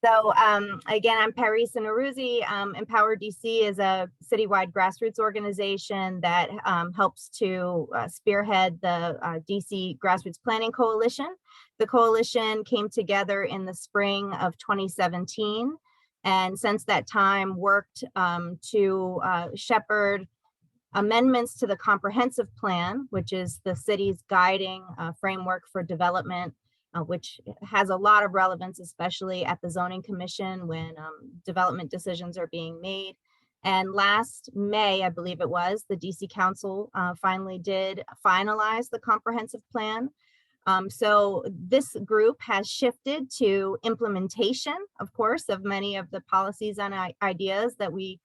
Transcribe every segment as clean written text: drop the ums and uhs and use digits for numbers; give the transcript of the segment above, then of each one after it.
Again, I'm Parisa Naruzzi. Empower DC is a citywide grassroots organization that helps to spearhead the DC Grassroots Planning Coalition. The coalition came together in the spring of 2017, and since that time worked to shepherd amendments to the comprehensive plan, which is the city's guiding framework for development, which has a lot of relevance, especially at the zoning commission when development decisions are being made. And last May, I believe it was, the DC Council finally did finalize the comprehensive plan. So this group has shifted to implementation, of course, of many of the policies and ideas that we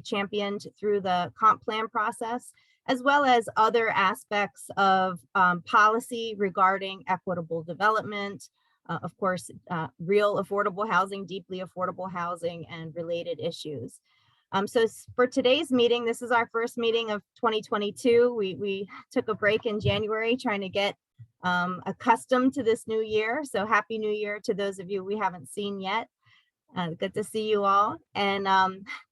championed through the comp plan process, as well as other aspects of policy regarding equitable development, of course, real affordable housing, deeply affordable housing, and related issues. So for today's meeting, this is our first meeting of 2022. We took a break in January trying to get accustomed to this new year. So Happy New Year to those of you we haven't seen yet. Good to see you all. And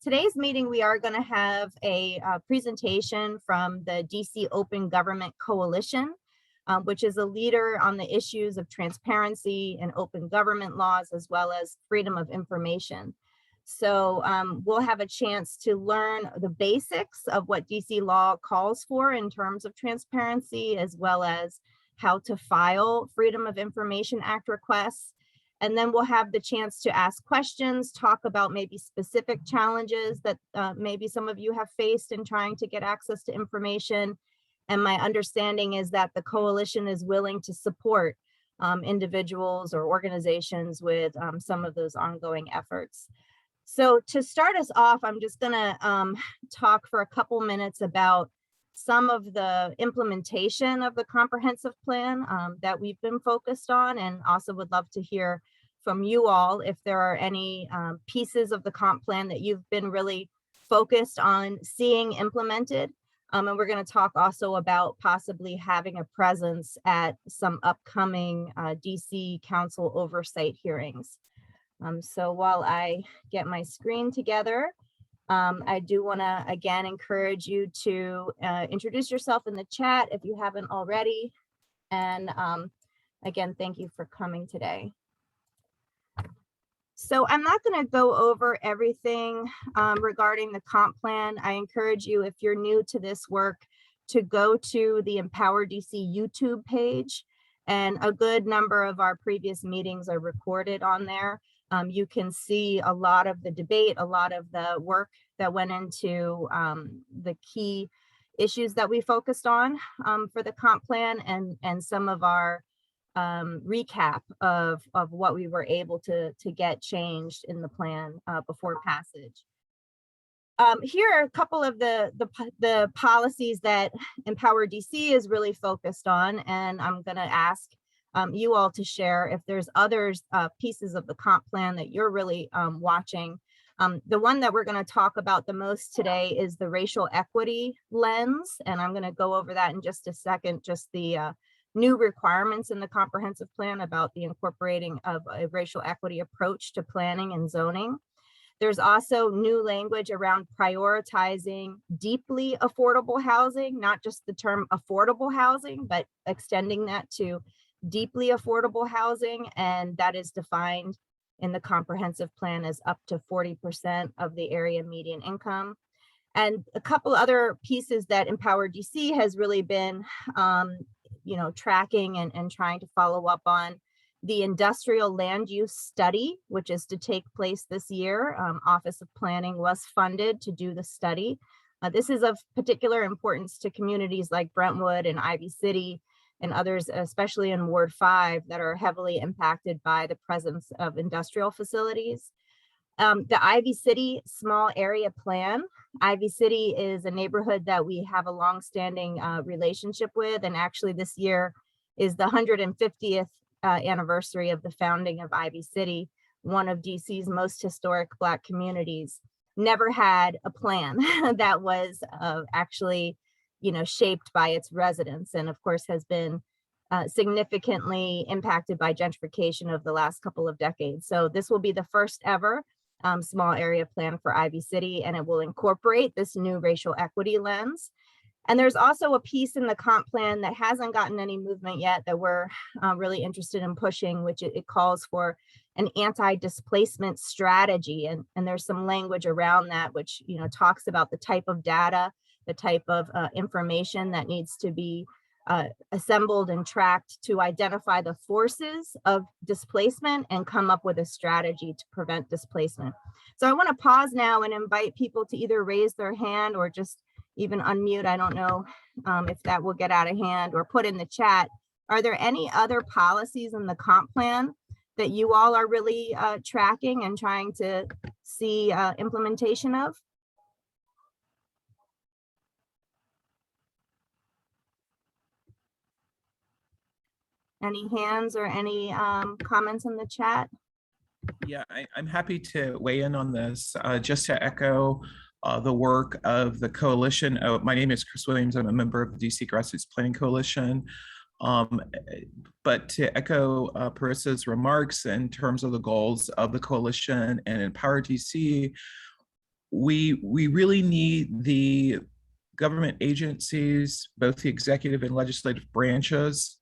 today's meeting, we are going to have a presentation from the DC Open Government Coalition, which is a leader on the issues of transparency and open government laws, as well as freedom of information. So we'll have a chance to learn the basics of what DC law calls for in terms of transparency, as well as how to file Freedom of Information Act requests. And then we'll have the chance to ask questions, talk about maybe specific challenges that maybe some of you have faced in trying to get access to information. And my understanding is that the coalition is willing to support individuals or organizations with some of those ongoing efforts. So to start us off, I'm just gonna talk for a couple minutes about some of the implementation of the comprehensive plan that we've been focused on, and also would love to hear from you all if there are any pieces of the comp plan that you've been really focused on seeing implemented. And we're going to talk also about possibly having a presence at some upcoming DC Council oversight hearings. So while I get my screen together, I do want to again encourage you to introduce yourself in the chat if you haven't already. And again, thank you for coming today. So I'm not going to go over everything regarding the comp plan. I encourage you, if you're new to this work, to go to the Empower DC YouTube page. And a good number of our previous meetings are recorded on there. You can see a lot of the debate, a lot of the work that went into the key issues that we focused on for the comp plan, and some of our recap of what we were able to get changed in the plan before passage. Here are a couple of the policies that Empower DC is really focused on, and I'm going to ask you all to share if there's others pieces of the comp plan that you're really watching. The one that we're going to talk about the most today is the racial equity lens, and I'm going to go over that in just a second, just the new requirements in the comprehensive plan about the incorporating of a racial equity approach to planning and zoning. There's also new language around prioritizing deeply affordable housing, not just the term affordable housing, but extending that to deeply affordable housing, and that is defined in the comprehensive plan as up to 40% of the area median income. And a couple other pieces that Empower DC has really been tracking and trying to follow up on: the industrial land use study, which is to take place this year. Office of Planning was funded to do the study. This is of particular importance to communities like Brentwood and Ivy City and others, especially in Ward 5, that are heavily impacted by the presence of industrial facilities. The Ivy City Small Area Plan. Ivy City is a neighborhood that we have a longstanding relationship with, and actually this year is the 150th anniversary of the founding of Ivy City, one of DC's most historic Black communities. Never had a plan that was actually, shaped by its residents, and of course has been significantly impacted by gentrification of the last couple of decades. So this will be the first ever small area plan for Ivy City, and it will incorporate this new racial equity lens. And there's also a piece in the comp plan that hasn't gotten any movement yet that we're really interested in pushing, which it calls for an anti-displacement strategy. And there's some language around that, which talks about the type of data, the type of information that needs to be assembled and tracked to identify the forces of displacement and come up with a strategy to prevent displacement. So I want to pause now and invite people to either raise their hand or just even unmute. I don't know if that will get out of hand, or put in the chat. Are there any other policies in the comp plan that you all are really tracking and trying to see implementation of? Any hands or any comments in the chat? Yeah, I'm happy to weigh in on this. Just to echo the work of the coalition. My name is Chris Williams. I'm a member of the DC Grassroots Planning Coalition. But to echo Parissa's remarks in terms of the goals of the coalition and Empower DC, we really need the government agencies, both the executive and legislative branches,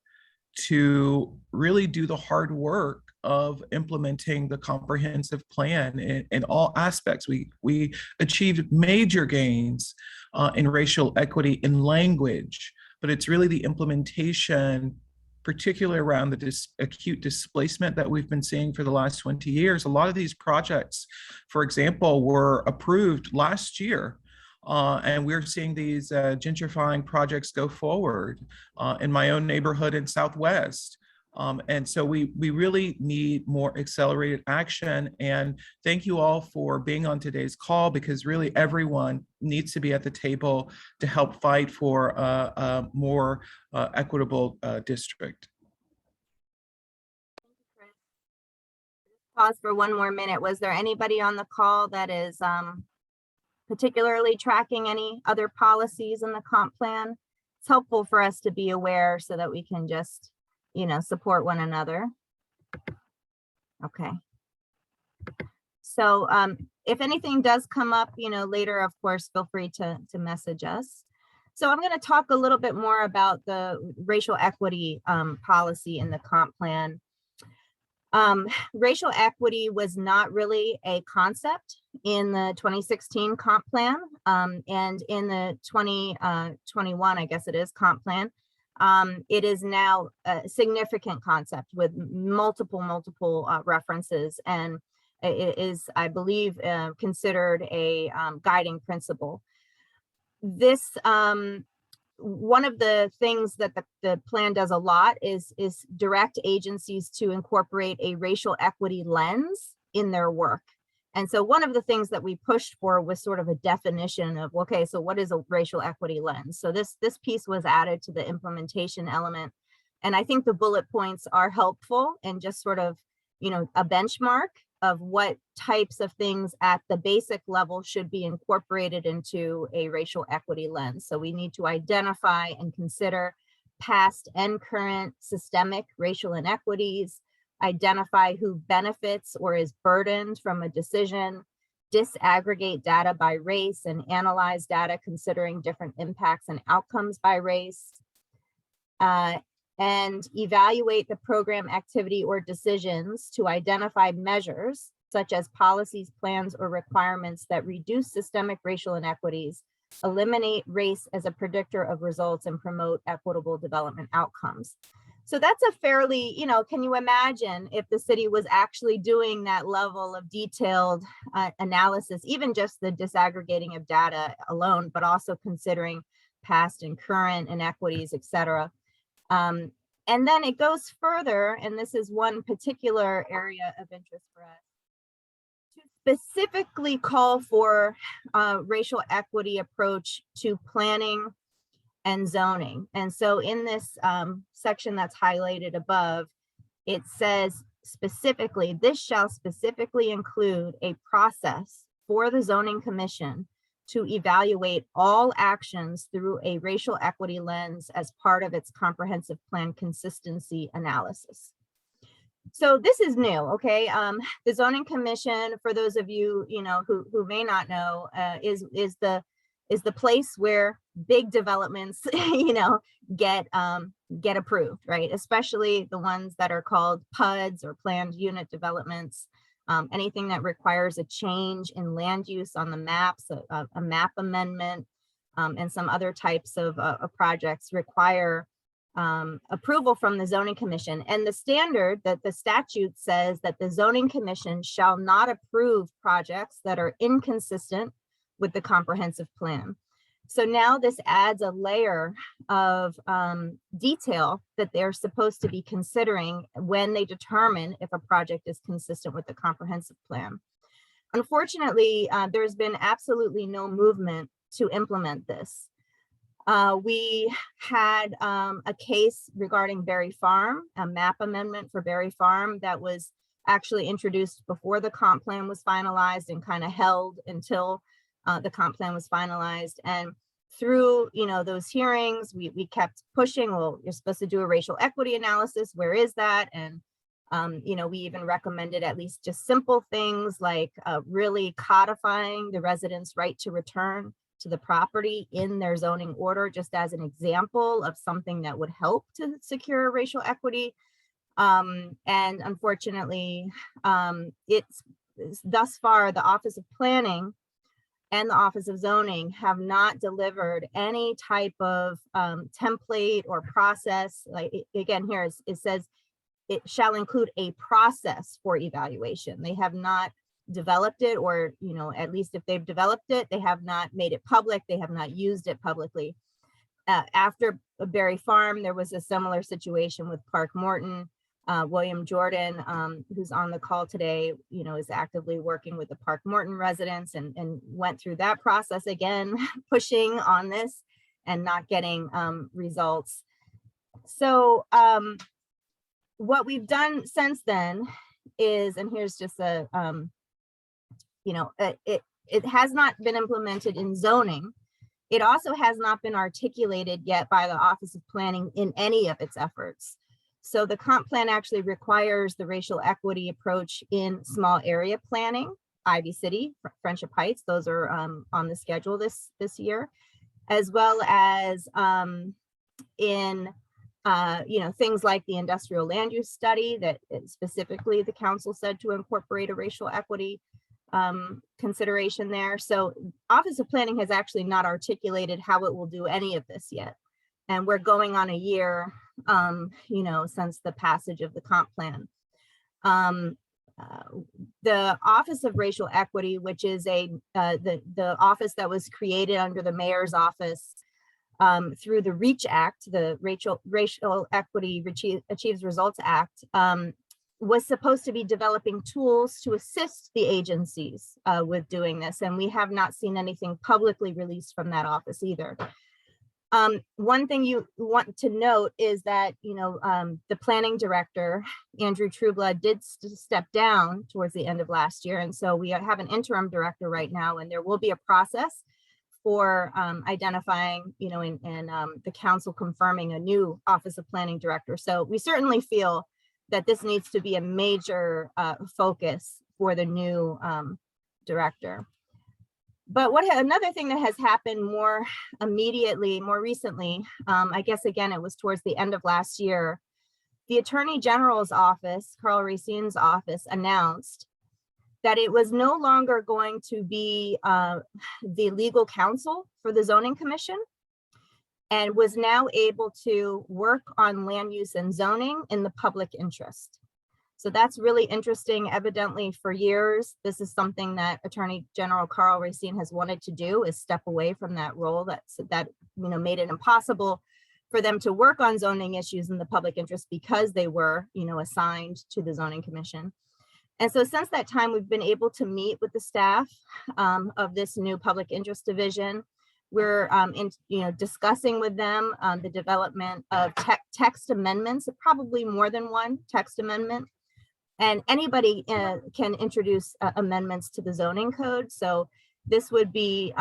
to really do the hard work of implementing the comprehensive plan in all aspects. We achieved major gains in racial equity in language, but it's really the implementation, particularly around the acute displacement that we've been seeing for the last 20 years. A lot of these projects, for example, were approved last year. And we're seeing these gentrifying projects go forward in my own neighborhood in Southwest. And so we really need more accelerated action. And thank you all for being on today's call, because really everyone needs to be at the table to help fight for a more equitable district. Pause for one more minute. Was there anybody on the call that is particularly tracking any other policies in the comp plan? It's helpful for us to be aware so that we can just, support one another. Okay. So if anything does come up, later, of course, feel free to message us. So I'm going to talk a little bit more about the racial equity policy in the comp plan. Racial equity was not really a concept in the 2016 comp plan, and in the 2021, I guess it is, comp plan. It is now a significant concept with multiple references, and it is, I believe, considered a guiding principle. This one of the things that the plan does a lot is direct agencies to incorporate a racial equity lens in their work. And so one of the things that we pushed for was sort of a definition of, okay, so what is a racial equity lens? So this piece was added to the implementation element. And I think the bullet points are helpful and just sort of, a benchmark of what types of things at the basic level should be incorporated into a racial equity lens. So we need to identify and consider past and current systemic racial inequities, identify who benefits or is burdened from a decision, disaggregate data by race and analyze data considering different impacts and outcomes by race, and evaluate the program activity or decisions to identify measures such as policies, plans, or requirements that reduce systemic racial inequities, eliminate race as a predictor of results, and promote equitable development outcomes. So that's a fairly, can you imagine if the city was actually doing that level of detailed analysis, even just the disaggregating of data alone, but also considering past and current inequities, et cetera. And then it goes further, and this is one particular area of interest for us, to specifically call for a racial equity approach to planning and zoning. And so in this section that's highlighted above, it says specifically, this shall specifically include a process for the zoning commission to evaluate all actions through a racial equity lens as part of its comprehensive plan consistency analysis. So this is new, okay? The Zoning Commission, for those of you, who may not know, is the place where big developments, get approved, right? Especially the ones that are called PUDs or planned unit developments. Anything that requires a change in land use on the maps, a map amendment, and some other types of projects require approval from the Zoning Commission. And the standard that the statute says that the Zoning Commission shall not approve projects that are inconsistent with the comprehensive plan. So now this adds a layer of detail that they're supposed to be considering when they determine if a project is consistent with the comprehensive plan. Unfortunately, there's been absolutely no movement to implement this. We had a case regarding Berry Farm, a map amendment for Berry Farm that was actually introduced before the comp plan was finalized and kind of held until the comp plan was finalized. And through those hearings, we kept pushing, well, you're supposed to do a racial equity analysis. Where is that? And we even recommended at least just simple things like really codifying the residents' right to return to the property in their zoning order, just as an example of something that would help to secure racial equity. And unfortunately, it's thus far the Office of Planning and the Office of Zoning have not delivered any type of template or process. Like again, here it says it shall include a process for evaluation. They have not developed it, or at least if they've developed it, they have not made it public. They have not used it publicly. After Berry Farm, there was a similar situation with Park Morton. William Jordan, who's on the call today, is actively working with the Park Morton residents and went through that process again, pushing on this and not getting results. So what we've done since then is, and here's just a, it has not been implemented in zoning. It also has not been articulated yet by the Office of Planning in any of its efforts. So the comp plan actually requires the racial equity approach in small area planning, Ivy City, Friendship Heights, those are on the schedule this year, as well as in things like the industrial land use study that specifically the council said to incorporate a racial equity consideration there. So Office of Planning has actually not articulated how it will do any of this yet. And we're going on a year, since the passage of the comp plan. The Office of Racial Equity, which is the office that was created under the mayor's office through the REACH Act, the Racial Equity Achieves Results Act, was supposed to be developing tools to assist the agencies with doing this. And we have not seen anything publicly released from that office either. One thing you want to note is that, the planning director, Andrew Trueblood, did step down towards the end of last year. And so we have an interim director right now, and there will be a process for identifying, and the council confirming a new Office of Planning director. So we certainly feel that this needs to be a major focus for the new director. But another thing that has happened more recently, I guess, again, it was towards the end of last year, the Attorney General's office, Carl Racine's office, announced that it was no longer going to be the legal counsel for the Zoning Commission, and was now able to work on land use and zoning in the public interest. So that's really interesting. Evidently, for years, this is something that Attorney General Carl Racine has wanted to do, is step away from that role that made it impossible for them to work on zoning issues in the public interest because they were assigned to the Zoning Commission. And so since that time, we've been able to meet with the staff of this new public interest division. We're discussing with them the development of text amendments, probably more than one text amendment. And anybody can introduce amendments to the zoning code. So This would be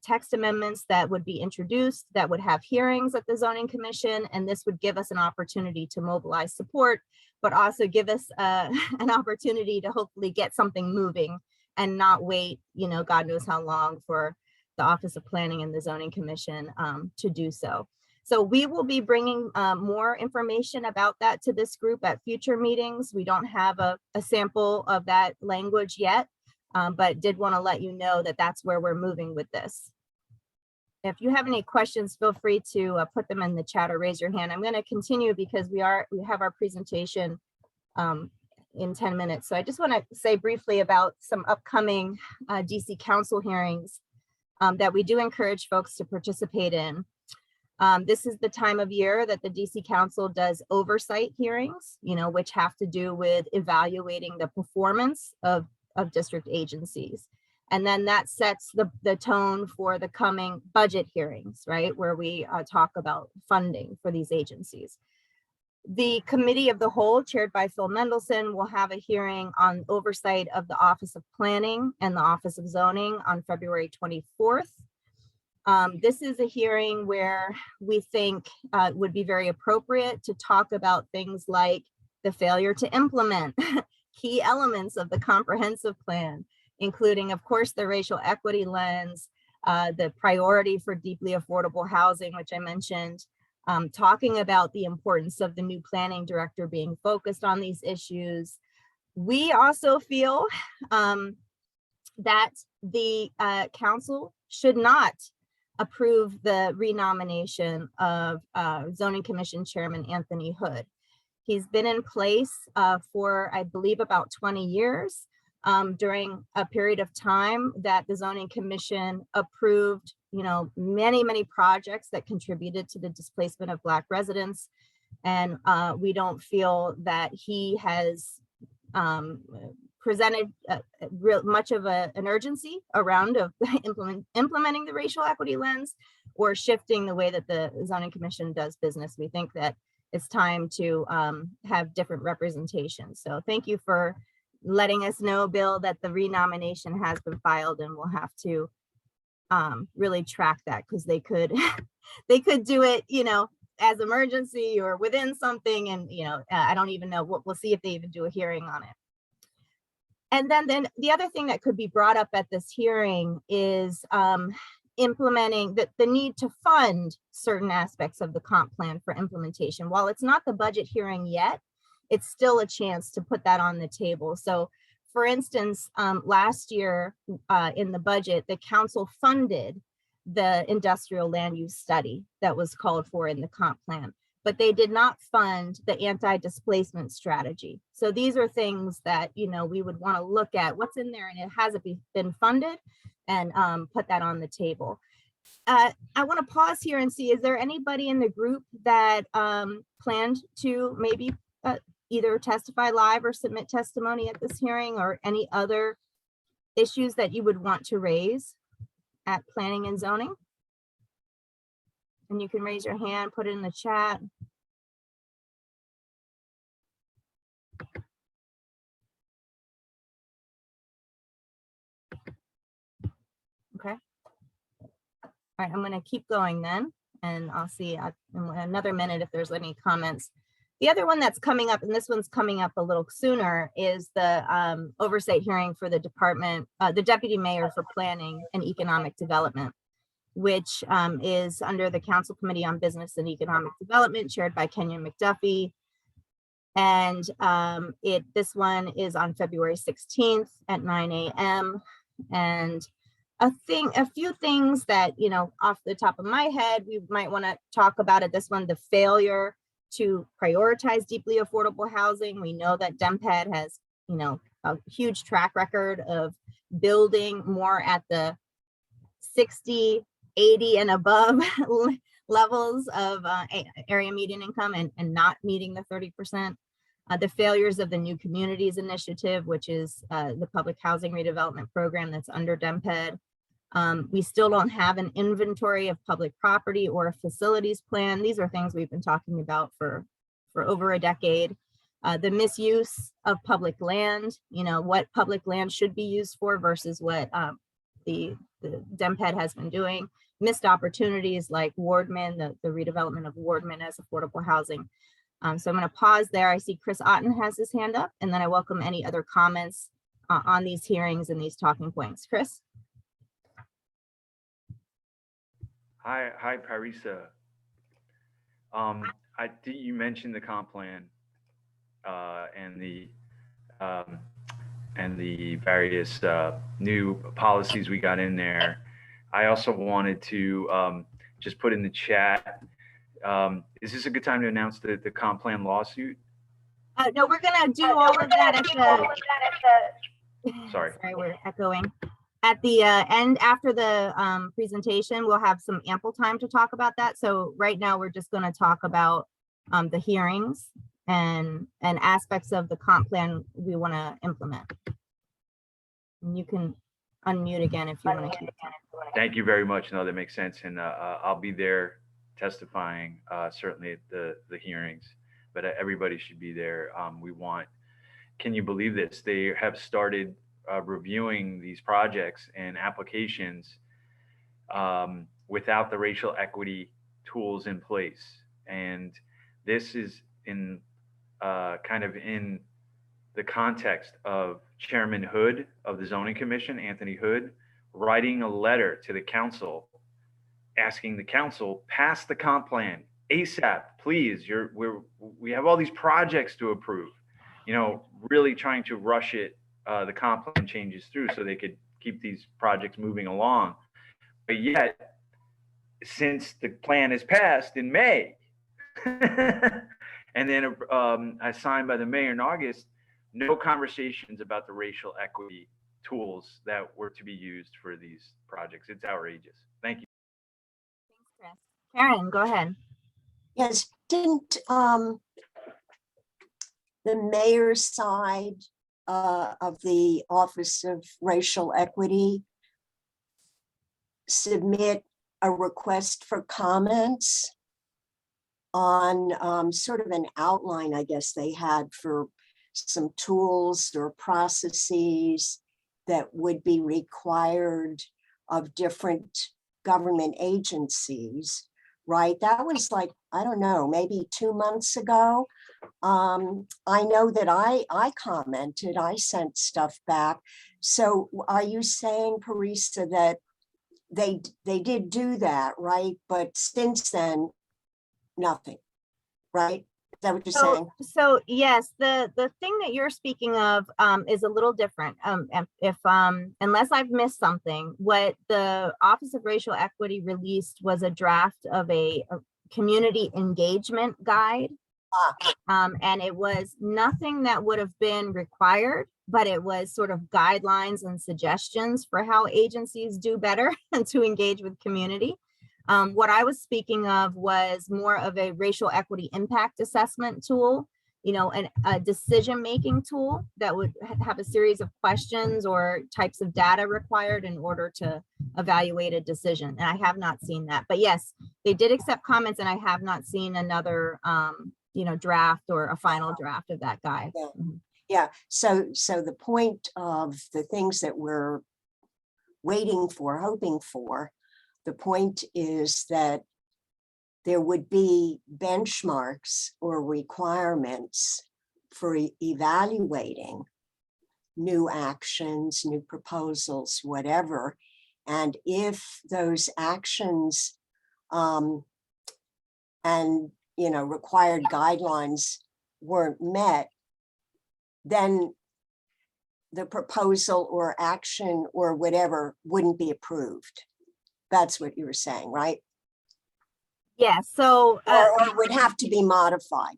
text amendments that would be introduced, that would have hearings at the Zoning Commission, and this would give us an opportunity to mobilize support, but also give us an opportunity to hopefully get something moving and not wait, you know, God knows how long for the Office of Planning and the Zoning Commission to do so. So we will be bringing more information about that to this group at future meetings. We don't have a sample of that language yet, but did want to let you know that that's where we're moving with this. If you have any questions, feel free to put them in the chat or raise your hand. I'm going to continue because we have our presentation in 10 minutes. So I just want to say briefly about some upcoming DC Council hearings that we do encourage folks to participate in. This is the time of year that the DC Council does oversight hearings, you know, which have to do with evaluating the performance of district agencies. And then that sets the tone for the coming budget hearings, right, where we talk about funding for these agencies. The Committee of the Whole, chaired by Phil Mendelson, will have a hearing on oversight of the Office of Planning and the Office of Zoning on February 24th. This is a hearing where we think would be very appropriate to talk about things like the failure to implement key elements of the comprehensive plan, including, of course, the racial equity lens, the priority for deeply affordable housing, which I mentioned, talking about the importance of the new planning director being focused on these issues. We also feel that the council should not approve the renomination of Zoning Commission Chairman Anthony Hood. He's been in place for, I believe, about 20 years during a period of time that the Zoning Commission approved, you know, many projects that contributed to the displacement of Black residents. And we don't feel that he has presented much of an urgency around of implementing the racial equity lens or shifting the way that the Zoning Commission does business. We think that it's time to have different representation. So thank you for letting us know, Bill, that the renomination has been filed, and we'll have to really track that, because they could they could do it, you know, as emergency or within something, and you know, I don't even know. We'll see if they even do a hearing on it. And then the other thing that could be brought up at this hearing is implementing the need to fund certain aspects of the comp plan for implementation. While it's not the budget hearing yet, it's still a chance to put that on the table. So for instance, last year in the budget, the council funded the industrial land use study that was called for in the comp plan, but they did not fund the anti-displacement strategy. So these are things that, you know, we would want to look at what's in there and it hasn't been funded, and put that on the table. I want to pause here and see, is there anybody in the group that planned to maybe either testify live or submit testimony at this hearing, or any other issues that you would want to raise at planning and zoning? And you can raise your hand, put it in the chat. Okay. All right, I'm going to keep going then, and I'll see in another minute if there's any comments. The other one that's coming up, and this one's coming up a little sooner, is the oversight hearing for the department, the deputy mayor for planning and economic development, which is under the Council Committee on Business and Economic Development, chaired by Kenyon McDuffie. And this one is on February 16th at 9 a.m. And a few things that, you know, off the top of my head, we might want to talk about at this one: the failure to prioritize deeply affordable housing. We know that DEMPED has, you know, a huge track record of building more at the 60, 80 and above levels of area median income, and not meeting the 30%. The failures of the New Communities Initiative, which is the public housing redevelopment program that's under DEMPED. We still don't have an inventory of public property or a facilities plan. These are things we've been talking about for over a decade. The misuse of public land, you know, what public land should be used for versus what the the DEMPED has been doing, missed opportunities like Wardman, the redevelopment of Wardman as affordable housing. So I'm going to pause there. I see Chris Oton has his hand up, and then I welcome any other comments on these hearings and these talking points. Chris? Hi, Parisa. You mentioned the comp plan and the various new policies we got in there. I also wanted to just put in the chat. Is this a good time to announce the comp plan lawsuit? No, we're gonna do all of that at the. Sorry, we're echoing. At the end, after the presentation, we'll have some ample time to talk about that. So right now, we're just going to talk about the hearings and aspects of the comp plan we want to implement. And you can unmute again if you want to keep talking. Thank you very much. No, that makes sense. And I'll be there testifying, certainly at the hearings, but everybody should be there. Can you believe this? They have started reviewing these projects and applications without the racial equity tools in place. And this is in kind of in the context of Chairman Hood of the Zoning Commission, Anthony Hood, writing a letter to the council, asking the council, pass the comp plan ASAP, please. We have all these projects to approve, really trying to rush it, the comp plan changes through so they could keep these projects moving along. But yet, since the plan is passed in May, and then signed by the mayor in August, no conversations about the racial equity tools that were to be used for these projects. It's outrageous. Thank you. Thanks, Chris. Karen, go ahead. Yes, didn't the mayor's side of the Office of Racial Equity submit a request for comments on sort of an outline, I guess they had, for some tools or processes that would be required of different government agencies, right? That was like, I don't know, maybe 2 months ago. I know that I commented, I sent stuff back. So are you saying, Parisa, that they did do that, right? But since then, nothing, right? Is that what you're saying? So yes, the thing that you're speaking of is a little different. If unless I've missed something, what the Office of Racial Equity released was a draft of a community engagement guide. And it was nothing that would have been required, but it was sort of guidelines and suggestions for how agencies do better and to engage with community. What I was speaking of was more of a racial equity impact assessment tool, and a decision-making tool that would have a series of questions or types of data required in order to evaluate a decision. And I have not seen that, but yes, they did accept comments, and I have not seen another draft or a final draft of that guide. Yeah. Yeah. So the point of the things that we're waiting for, hoping for, the point is that there would be benchmarks or requirements for evaluating new actions, new proposals, whatever. And if those actions and required guidelines weren't met, then the proposal or action or whatever wouldn't be approved. That's what you were saying, right? Yeah, so or would have to be modified.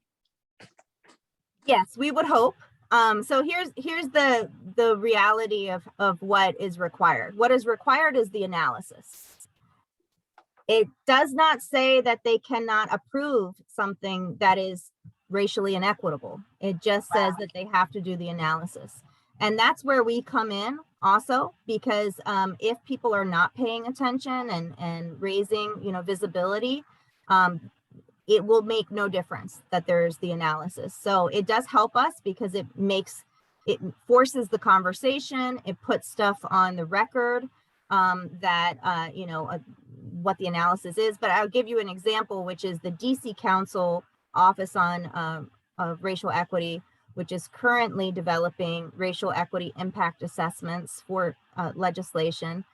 Yes, we would hope. So here's the reality of what is required. What is required is the analysis. It does not say that they cannot approve something that is racially inequitable. It just says that they have to do the analysis. And that's where we come in also, because if people are not paying attention and raising, visibility, it will make no difference that there's the analysis. So it does help us because it forces the conversation. It puts stuff on the record. that, what the analysis is, but I'll give you an example, which is the DC Council Office on of Racial Equity, which is currently developing racial equity impact assessments for legislation.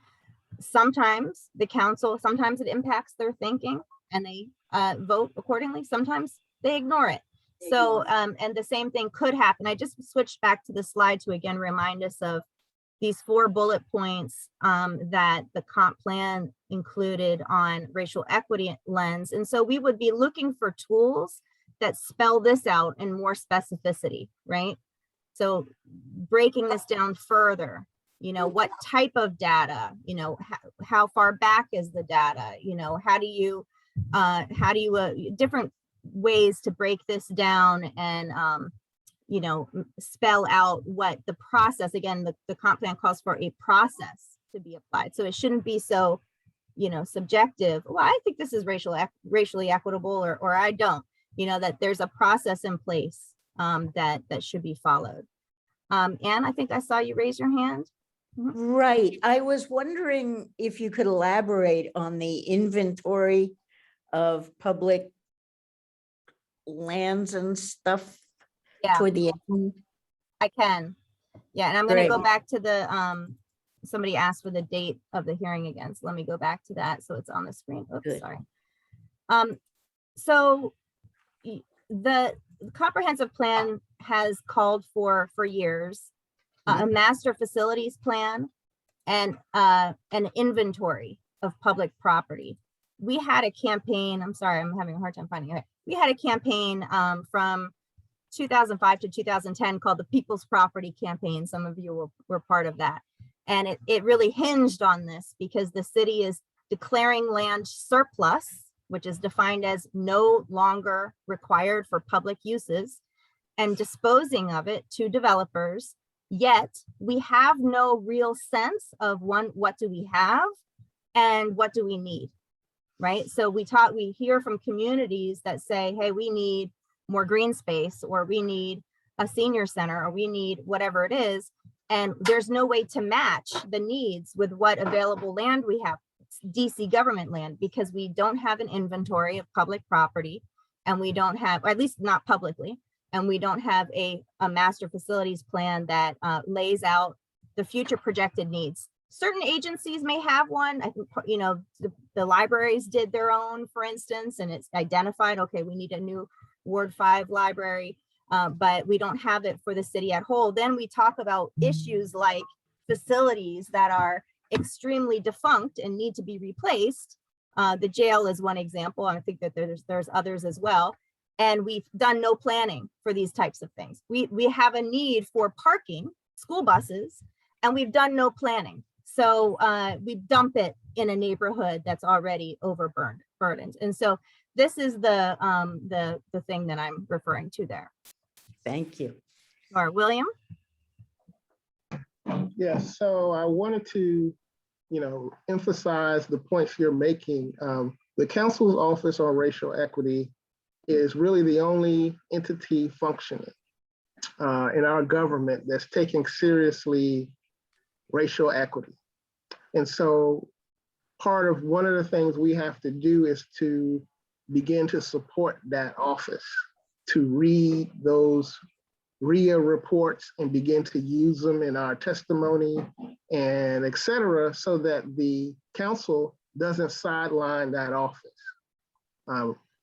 Sometimes the council, sometimes it impacts their thinking and they vote accordingly. Sometimes they ignore it. So, and the same thing could happen. I just switched back to the slide to again remind us of these 4 bullet points that the comp plan included on racial equity lens. And so we would be looking for tools that spell this out in more specificity, right? So breaking this down further, what type of data, how far back is the data, how do you different ways to break this down and spell out what the process, again, the comp plan calls for a process to be applied. So it shouldn't be so, subjective. Well, I think this is racially equitable, or I don't, that there's a process in place that should be followed. Anne, I think I saw you raise your hand. Right. I was wondering if you could elaborate on the inventory of public lands and stuff. Yeah, toward the end. I can. Yeah, and I'm going to go Great. back to the, somebody asked for the date of the hearing again. So let me go back to that. So it's on the screen. Oops, Good. sorry. So the comprehensive plan has called for years a master facilities plan and an inventory of public property. We had a campaign, I'm sorry, I'm having a hard time finding it. We had a campaign from 2005 to 2010 called the People's Property Campaign. Some of you were part of that. And it really hinged on this because the city is declaring land surplus, which is defined as no longer required for public uses, and disposing of it to developers. Yet we have no real sense of what do we have and what do we need, right? So we hear from communities that say, hey, we need more green space, or we need a senior center, or we need whatever it is. And there's no way to match the needs with what available land we have, DC government land, because we don't have an inventory of public property, and we don't have, or at least not publicly, and we don't have a master facilities plan that lays out the future projected needs. Certain agencies may have one. I think, the libraries did their own, for instance, and it's identified, okay, we need a new Ward 5 library, but we don't have it for the city at whole. Then we talk about issues like facilities that are extremely defunct and need to be replaced. The jail is one example. I think that there's others as well. And we've done no planning for these types of things. We have a need for parking, school buses, and we've done no planning. So we dump it in a neighborhood that's already overburdened. And so this is the thing that I'm referring to there. Thank you. Or William? Yes, so I wanted to, emphasize the points you're making. The Council's Office on Racial Equity is really the only entity functioning in our government that's taking seriously racial equity. And so one of the things we have to do is to begin to support that office, to read those RIA reports and begin to use them in our testimony and et cetera, so that the council doesn't sideline that office.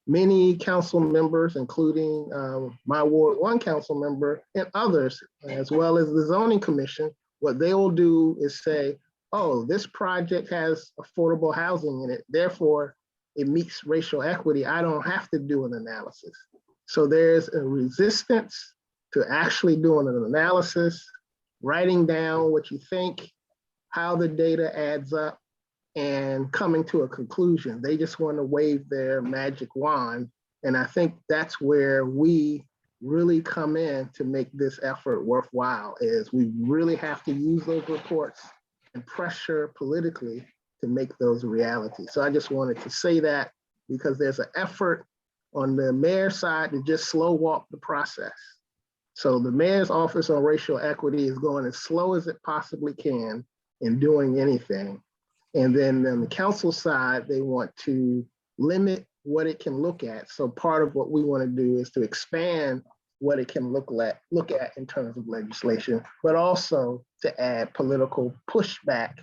Many council members, including my Ward 1 council member and others, as well as the zoning commission, what they will do is say, oh, this project has affordable housing in it, therefore it meets racial equity. I don't have to do an analysis. So there's a resistance to actually doing an analysis, writing down what you think, how the data adds up, and coming to a conclusion. They just want to wave their magic wand. And I think that's where we really come in to make this effort worthwhile, is we really have to use those reports and pressure politically to make those realities. So I just wanted to say that, because there's an effort on the mayor's side to just slow walk the process. So the mayor's office on racial equity is going as slow as it possibly can in doing anything. And then on the council side, they want to limit what it can look at. So part of what we want to do is to expand what it can look at in terms of legislation, but also to add political pushback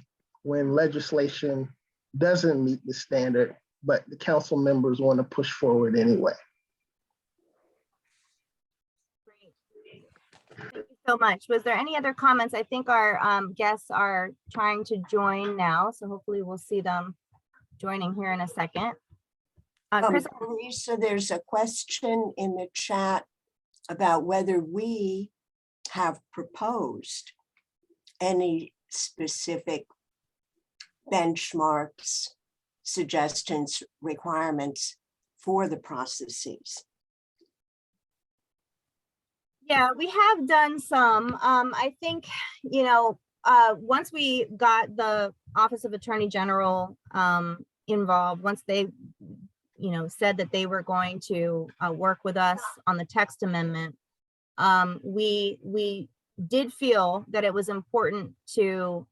when legislation doesn't meet the standard, but the council members want to push forward anyway. Great. Thank you so much. Was there any other comments? I think our guests are trying to join now, so hopefully we'll see them joining here in a second. Chris, Lisa, there's a question in the chat about whether we have proposed any specific benchmarks, suggestions, requirements for the processes. yeah, we have done some. I think, you know, once we got the Office of Attorney General involved, once they, you know, said that they were going to work with us on the text amendment, we did feel that it was important to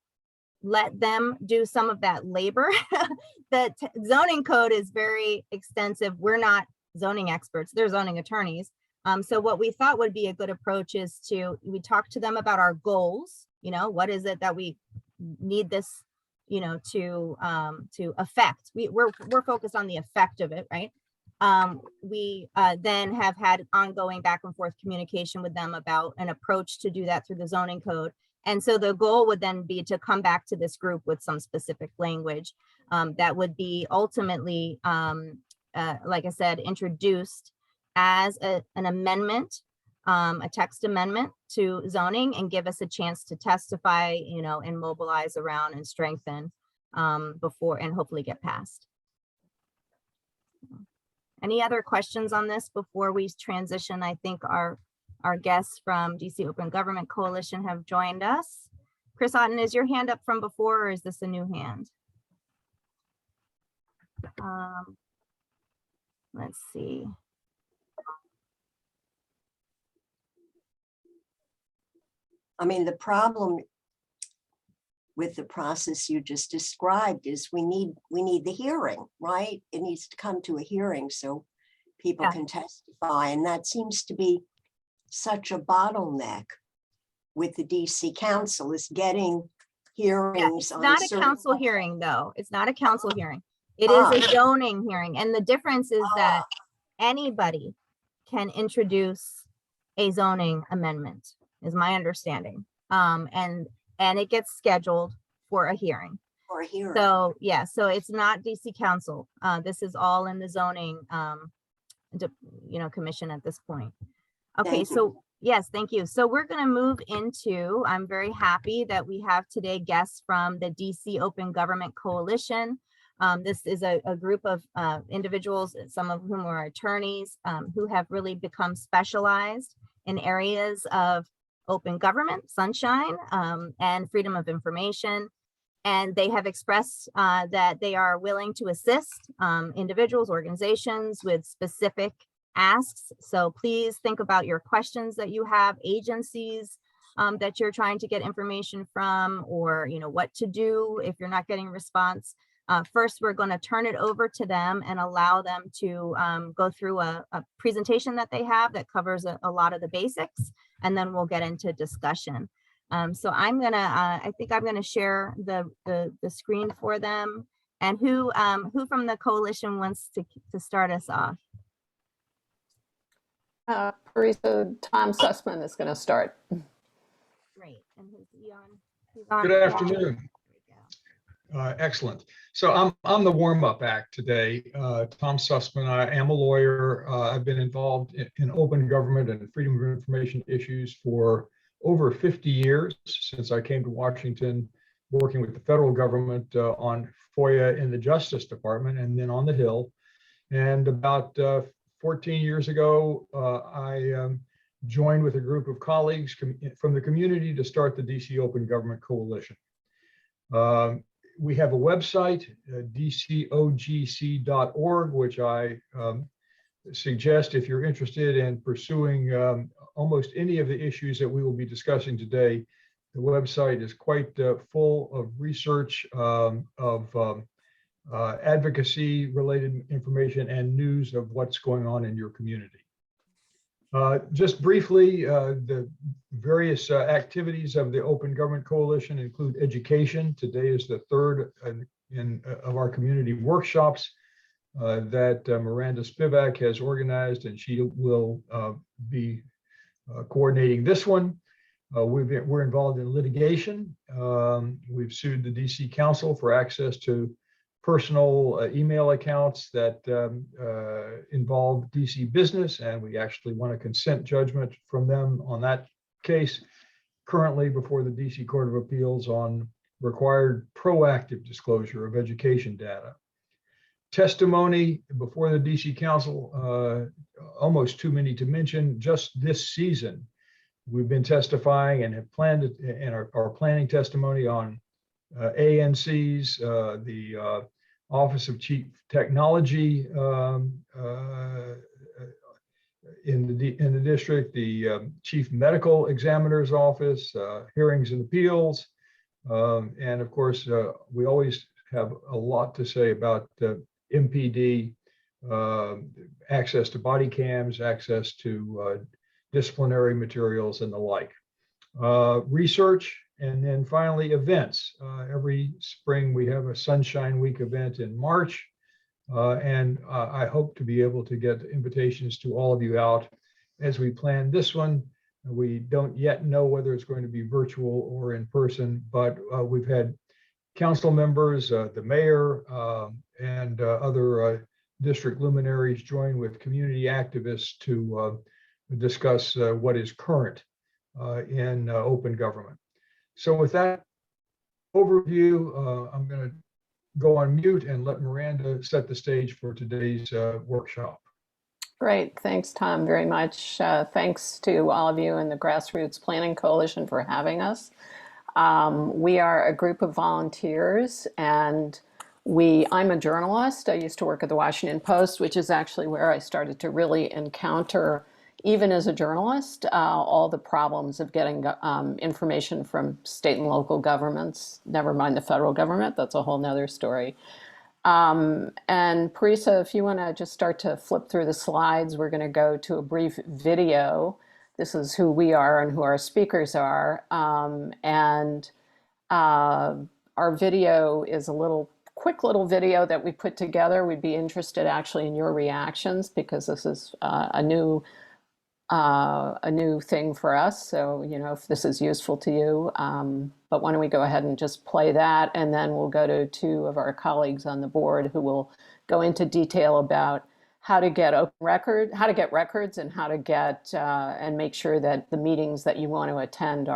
let them do some of that labor. The zoning code is very extensive. We're not zoning experts, they're zoning attorneys. So what we thought would be a good approach is we talk to them about our goals. You know, what is it that we need this, you know, to affect? We're focused on the effect of it, right? We then have had ongoing back and forth communication with them about an approach to do that through the zoning code. And so the goal would then be to come back to this group with some specific language that would be ultimately, like I said, introduced as an amendment, a text amendment to zoning, and give us a chance to testify, you know, and mobilize around and strengthen before and hopefully get passed. Any other questions on this before we transition? I think our guests from DC Open Government Coalition have joined us. Chris Oton, is your hand up from before, or is this a new hand? Let's see. I mean, the problem with the process you just described is we need the hearing, right? It needs to come to a hearing so people can testify. And that seems to be such a bottleneck with the DC Council, is getting hearings. It's not a council hearing, though. It's not a council hearing. It is a zoning hearing. And the difference is that anybody can introduce a zoning amendment, is my understanding. And it gets scheduled for a hearing. For a hearing. So yeah, so it's not DC Council. This is all in the zoning, you know, commission at this point. Okay, so yes, thank you. So we're going to move into, I'm very happy that we have today guests from the DC Open Government Coalition. This is a group of individuals, some of whom are attorneys, who have really become specialized in areas of open government, sunshine, and freedom of information. And they have expressed that they are willing to assist individuals, organizations with specific asks. So please think about your questions that you have, agencies that you're trying to get information from, or, you know, what to do if you're not getting a response. First, we're going to turn it over to them and allow them to go through a presentation that they have that covers a lot of the basics, and then we'll get into discussion. So I'm gonna, I think I'm gonna share the screen for them. And who from the coalition wants to start us off? Parisa, Tom Sussman is going to start. Great. And who's on? Good afternoon. Excellent. So I'm the warm-up act today. Tom Sussman. I am a lawyer. I've been involved in open government and freedom of information issues for over 50 years, since I came to Washington, working with the federal government on FOIA in the Justice Department and then on the Hill. And about 14 years ago, I joined with a group of colleagues from the community to start the DC Open Government Coalition. We have a website, dcogc.org, which I suggest if you're interested in pursuing almost any of the issues that we will be discussing today, The website is quite full of research, of advocacy related information and news of what's going on in your community. Just briefly, the various activities of the Open Government Coalition include education. Today is the third of our community workshops that Miranda Spivak has organized, and she will be coordinating this one. We're involved in litigation. We've sued the DC Council for access to personal email accounts that involve DC business, and we actually won a consent judgment from them on that case, currently before the DC Court of Appeals on required proactive disclosure of education data. Testimony before the DC Council, almost too many to mention. Just this season, we've been testifying and have planned and are planning testimony on ANCs, the Office of Chief Technology in the district, the Chief Medical Examiner's Office, Hearings and Appeals, and of course, we always have a lot to say about MPD, access to body cams, access to disciplinary materials and the like. Research, and then finally events. Every spring we have a Sunshine Week event in March, and I hope to be able to get invitations to all of you out as we plan this one. We don't yet know whether it's going to be virtual or in person, but we've had council members, the mayor, and other district luminaries join with community activists to discuss what is current in open government. So with that overview, I'm going to go on mute and let Miranda set the stage for today's workshop. Great. Thanks, Tom, very much. Thanks to all of you in the Grassroots Planning Coalition for having us. We are a group of volunteers, and I'm a journalist. I used to work at the Washington Post, which is actually where I started to really encounter, even as a journalist, all the problems of getting information from state and local governments, never mind the federal government. That's a whole nother story. And Parisa, if you want to just start to flip through the slides, we're going to go to a brief video. This is who we are and who our speakers are. Our video is a quick little video that we put together. We'd be interested actually in your reactions, because this is a new thing for us. So, if this is useful to you, but why don't we go ahead and just play that, and then we'll go to two of our colleagues on the board who will go into detail about how to get records, and how to get and make sure that the meetings that you want to attend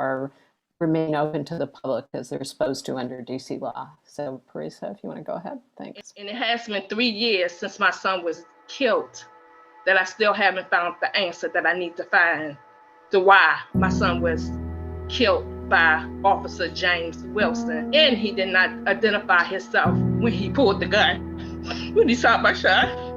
remain open to the public as they're supposed to under DC law. So Parisa, if you want to go ahead, thanks. And it has been 3 years since my son was killed that I still haven't found the answer that I need to find to why my son was killed by Officer James Wilson. And he did not identify himself when he pulled the gun, when he shot my son.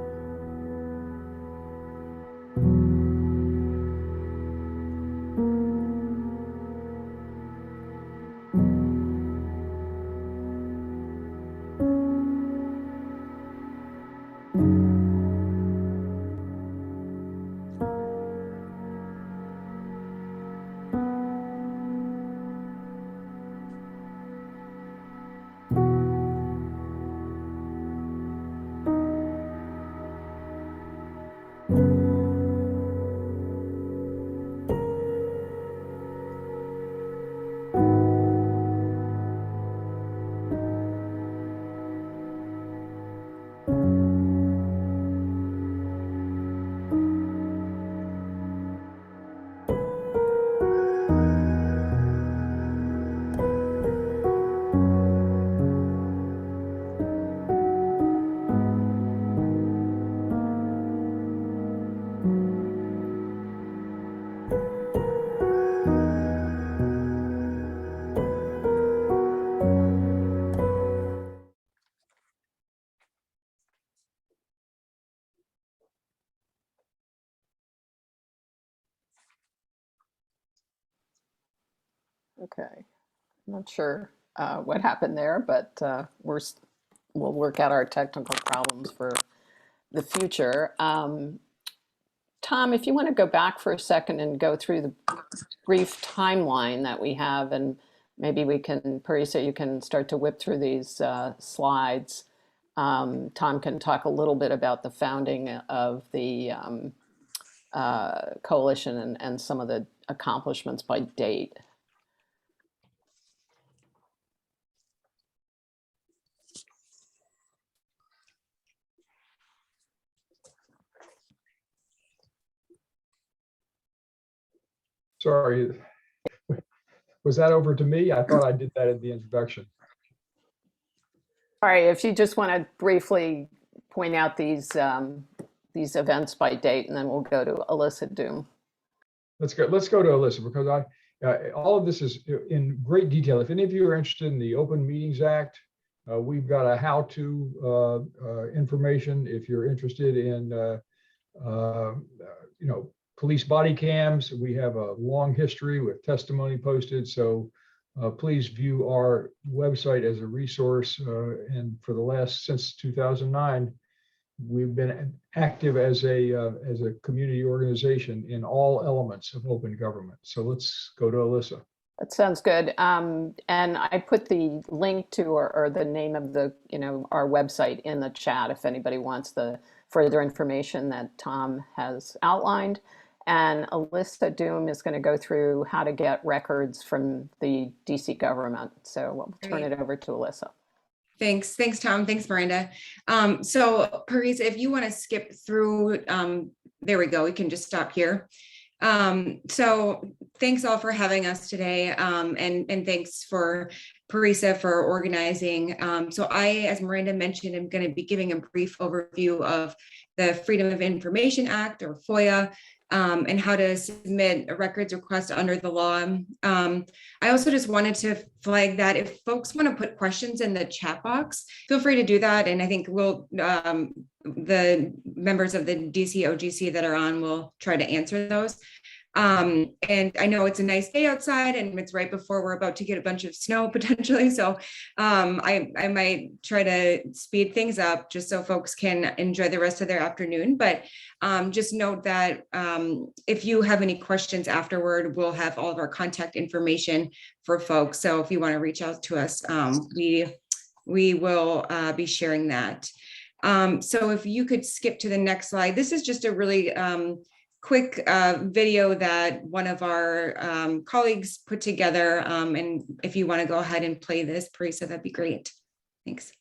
Okay. I'm not sure what happened there, but we'll work out our technical problems for the future. Tom, if you want to go back for a second and go through the brief timeline that we have, and maybe we can, Parisa, you can start to whip through these slides. Tom can talk a little bit about the founding of the coalition and some of the accomplishments by date. Sorry, was that over to me? I thought I did that in the introduction. All right, if you just want to briefly point out these events by date, and then we'll go to Alyssa Doom. Let's go to Alyssa, because all of this is in great detail. If any of you are interested in the Open Meetings Act, we've got a how-to information. If you're interested in police body cams, we have a long history with testimony posted. So please view our website as a resource. And for the last, since 2009, we've been active as a community organization in all elements of open government. So let's go to Alyssa. That sounds good. And I put the link to or the name of the our website in the chat if anybody wants the further information that Tom has outlined. And Alyssa Doom is going to go through how to get records from the DC government. So we'll turn it over to Alyssa. Thanks, Tom. Thanks, Miranda. So Parisa, if you want to skip through, there we go. We can just stop here. So thanks all for having us today. And thanks for Parisa for organizing. So I, as Miranda mentioned, am going to be giving a brief overview of the Freedom of Information Act, or FOIA, and how to submit a records request under the law. I also just wanted to flag that if folks want to put questions in the chat box, feel free to do that. And I think the members of the DC OGC that are on will try to answer those. And I know it's a nice day outside and it's right before we're about to get a bunch of snow potentially. So I might try to speed things up just so folks can enjoy the rest of their afternoon. But just note that if you have any questions afterward, we'll have all of our contact information for folks. So if you want to reach out to us, we will be sharing that. So if you could skip to the next slide. This is just a really quick video that one of our colleagues put together. And if you want to go ahead and play this, Parisa, that'd be great. Thanks.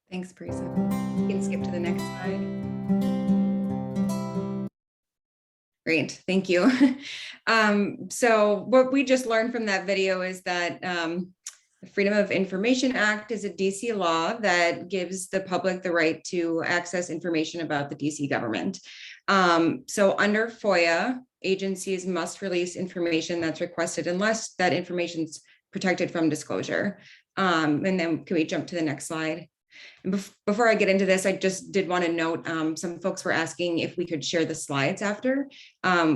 Thanks, Parisa. You can skip to the next slide. Great, thank you. So what we just learned from that video is that the Freedom of Information Act is a DC law that gives the public the right to access information about the DC government. So under FOIA, agencies must release information that's requested unless that information is protected from disclosure. And then can we jump to the next slide? And before I get into this, I just did want to note, some folks were asking if we could share the slides after.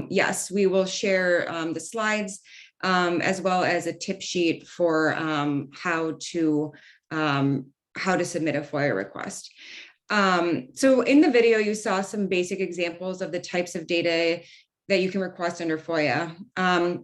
Yes, we will share the slides as well as a tip sheet for how to submit a FOIA request. So in the video, you saw some basic examples of the types of data that you can request under FOIA.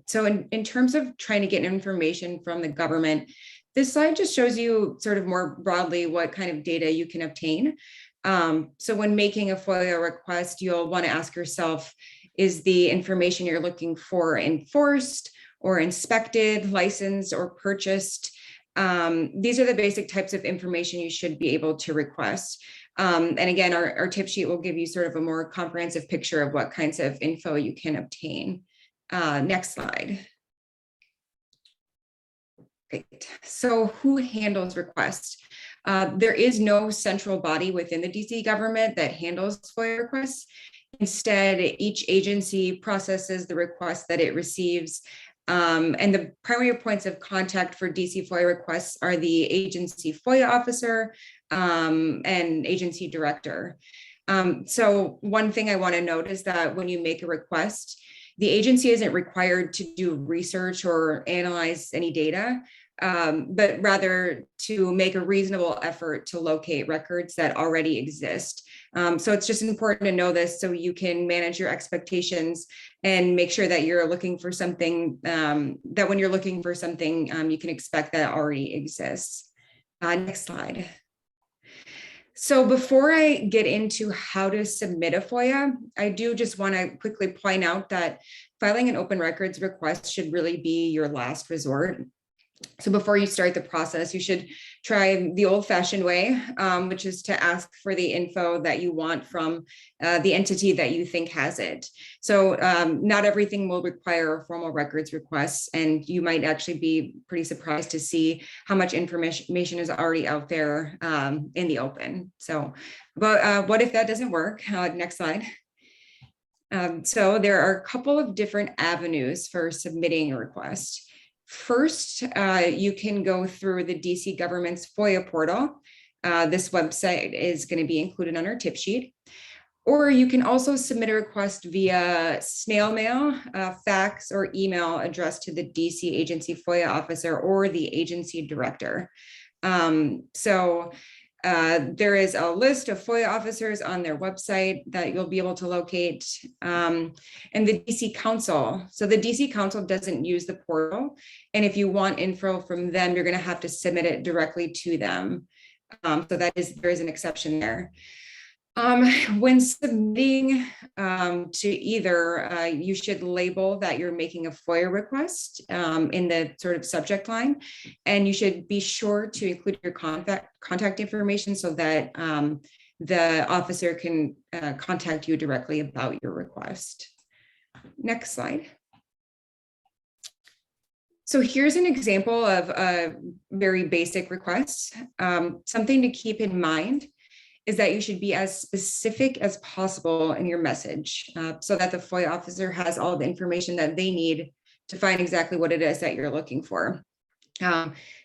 So in terms of trying to get information from the government, this slide just shows you sort of more broadly what kind of data you can obtain. So when making a FOIA request, you'll want to ask yourself, is the information you're looking for enforced or inspected, licensed, or purchased? These are the basic types of information you should be able to request. And again, our tip sheet will give you sort of a more comprehensive picture of what kinds of info you can obtain. Next slide. Great. So who handles requests? There is no central body within the DC government that handles FOIA requests. Instead, each agency processes the requests that it receives. And the primary points of contact for DC FOIA requests are the agency FOIA officer and agency director. So one thing I want to note is that when you make a request, the agency isn't required to do research or analyze any data, but rather to make a reasonable effort to locate records that already exist. So it's just important to know this so you can manage your expectations and make sure that you're looking for something, that when you're looking for something, you can expect that already exists. Next slide. So before I get into how to submit a FOIA, I do just want to quickly point out that filing an open records request should really be your last resort. So before you start the process, you should try the old-fashioned way, which is to ask for the info that you want from the entity that you think has it. So not everything will require a formal records request, and you might actually be pretty surprised to see how much information is already out there in the open. So, but what if that doesn't work? Next slide. So there are a couple of different avenues for submitting a request. First, you can go through the DC government's FOIA portal. This website is going to be included on our tip sheet. Or you can also submit a request via snail mail, fax, or email addressed to the DC agency FOIA officer or the agency director. There is a list of FOIA officers on their website that you'll be able to locate, and the DC Council. So the DC Council doesn't use the portal, and if you want info from them, you're going to have to submit it directly to them. So there is an exception there. When submitting to either, you should label that you're making a FOIA request in the sort of subject line, and you should be sure to include your contact information so that the officer can contact you directly about your request. Next slide. So here's an example of a very basic request. Something to keep in mind is that you should be as specific as possible in your message so that the FOIA officer has all the information that they need to find exactly what it is that you're looking for.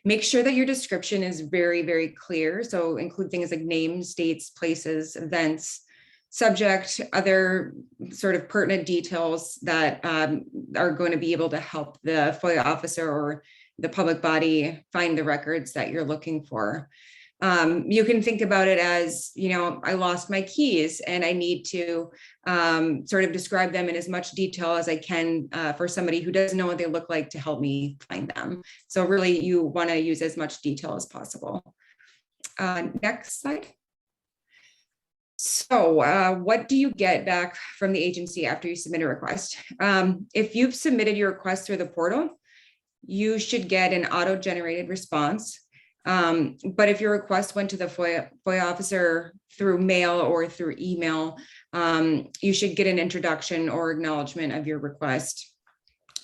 Make sure that your description is very, very clear. So include things like names, dates, places, events, subject, other sort of pertinent details that are going to be able to help the FOIA officer or the public body find the records that you're looking for. You can think about it as, I lost my keys and I need to sort of describe them in as much detail as I can for somebody who doesn't know what they look like to help me find them. So really you want to use as much detail as possible. Next slide. So what do you get back from the agency after you submit a request? If you've submitted your request through the portal, you should get an auto-generated response. But if your request went to the FOIA officer through mail or through email, you should get an introduction or acknowledgement of your request.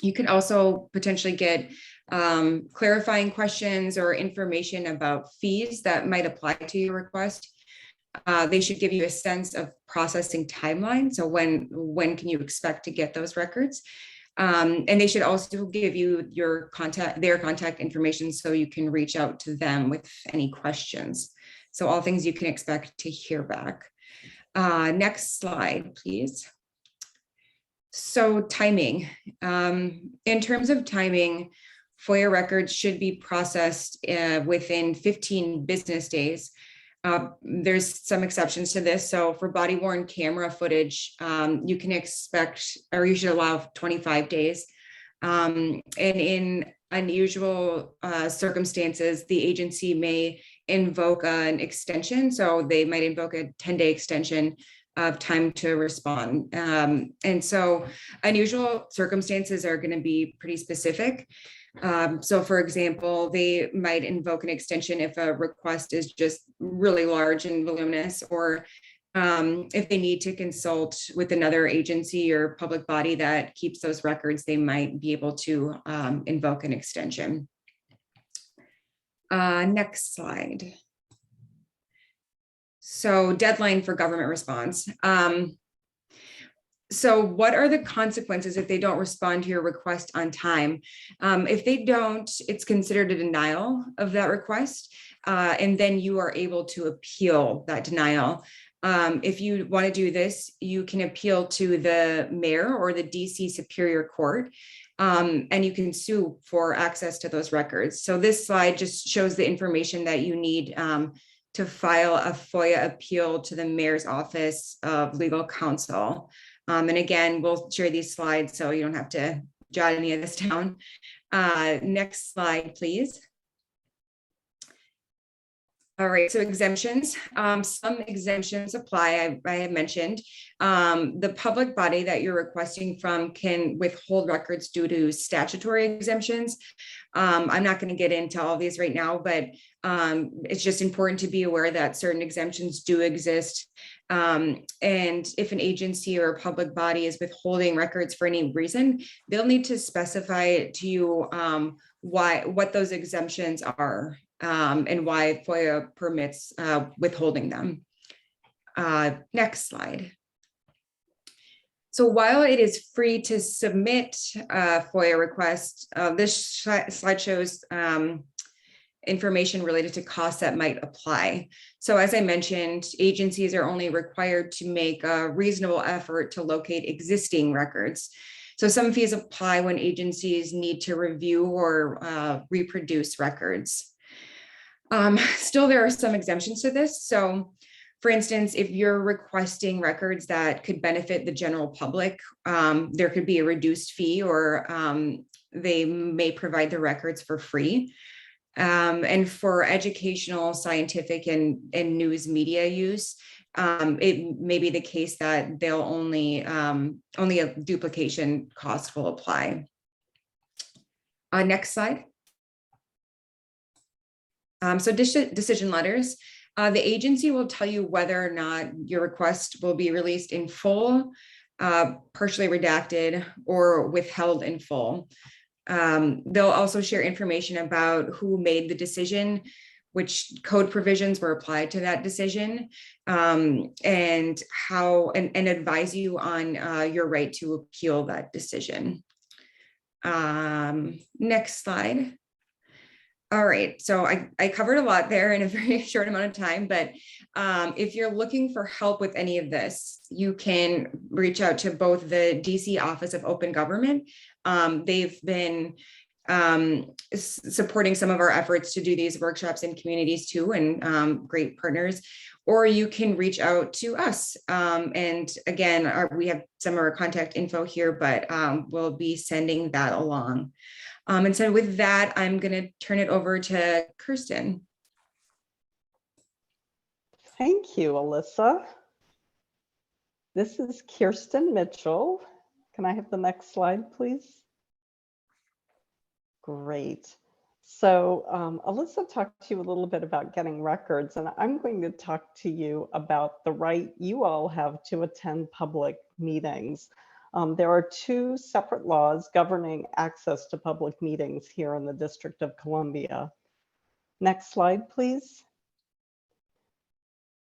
You could also potentially get clarifying questions or information about fees that might apply to your request. They should give you a sense of processing timeline. So when can you expect to get those records? And they should also give you their contact information so you can reach out to them with any questions. So all things you can expect to hear back. Next slide, please. So timing. In terms of timing, FOIA records should be processed within 15 business days. There's some exceptions to this. So for body worn camera footage, you can expect, or you should allow 25 days. And in unusual circumstances, the agency may invoke an extension. So they might invoke a 10-day extension of time to respond. And so unusual circumstances are going to be pretty specific. So for example, they might invoke an extension if a request is just really large and voluminous, or if they need to consult with another agency or public body that keeps those records, they might be able to invoke an extension. Next slide. So deadline for government response. So what are the consequences if they don't respond to your request on time? If they don't, it's considered a denial of that request, and then you are able to appeal that denial. If you want to do this, you can appeal to the mayor or the DC Superior Court, and you can sue for access to those records. So this slide just shows the information that you need to file a FOIA appeal to the mayor's office of legal counsel. And again, we'll share these slides so you don't have to jot any of this down. Next slide, please. All right, so exemptions. Some exemptions apply, I have mentioned. The public body that you're requesting from can withhold records due to statutory exemptions. I'm not going to get into all these right now, but it's just important to be aware that certain exemptions do exist. And if an agency or a public body is withholding records for any reason, they'll need to specify to you what those exemptions are. And why FOIA permits withholding them. Next slide. So while it is free to submit a FOIA request, this slide shows information related to costs that might apply. So as I mentioned, agencies are only required to make a reasonable effort to locate existing records. So some fees apply when agencies need to review or reproduce records. Still, there are some exemptions to this. So for instance, if you're requesting records that could benefit the general public, there could be a reduced fee, or they may provide the records for free. And for educational, scientific, and news media use, it may be the case that they'll only a duplication cost will apply. Next slide. So decision letters, the agency will tell you whether or not your request will be released in full, partially redacted, or withheld in full. They'll also share information about who made the decision, which code provisions were applied to that decision, and how, and advise you on your right to appeal that decision. Next slide. All right, so I covered a lot there in a very short amount of time, but if you're looking for help with any of this, you can reach out to both the DC Office of Open Government. They've been supporting some of our efforts to do these workshops in communities too, and great partners, or you can reach out to us. And again, we have some of our contact info here, but we'll be sending that along. And so with that, I'm going to turn it over to Kirsten. Thank you, Alyssa. This is Kirsten Mitchell. Can I have the next slide, please? Great. So Alyssa talked to you a little bit about getting records, and I'm going to talk to you about the right you all have to attend public meetings. There are two separate laws governing access to public meetings here in the District of Columbia. Next slide, please.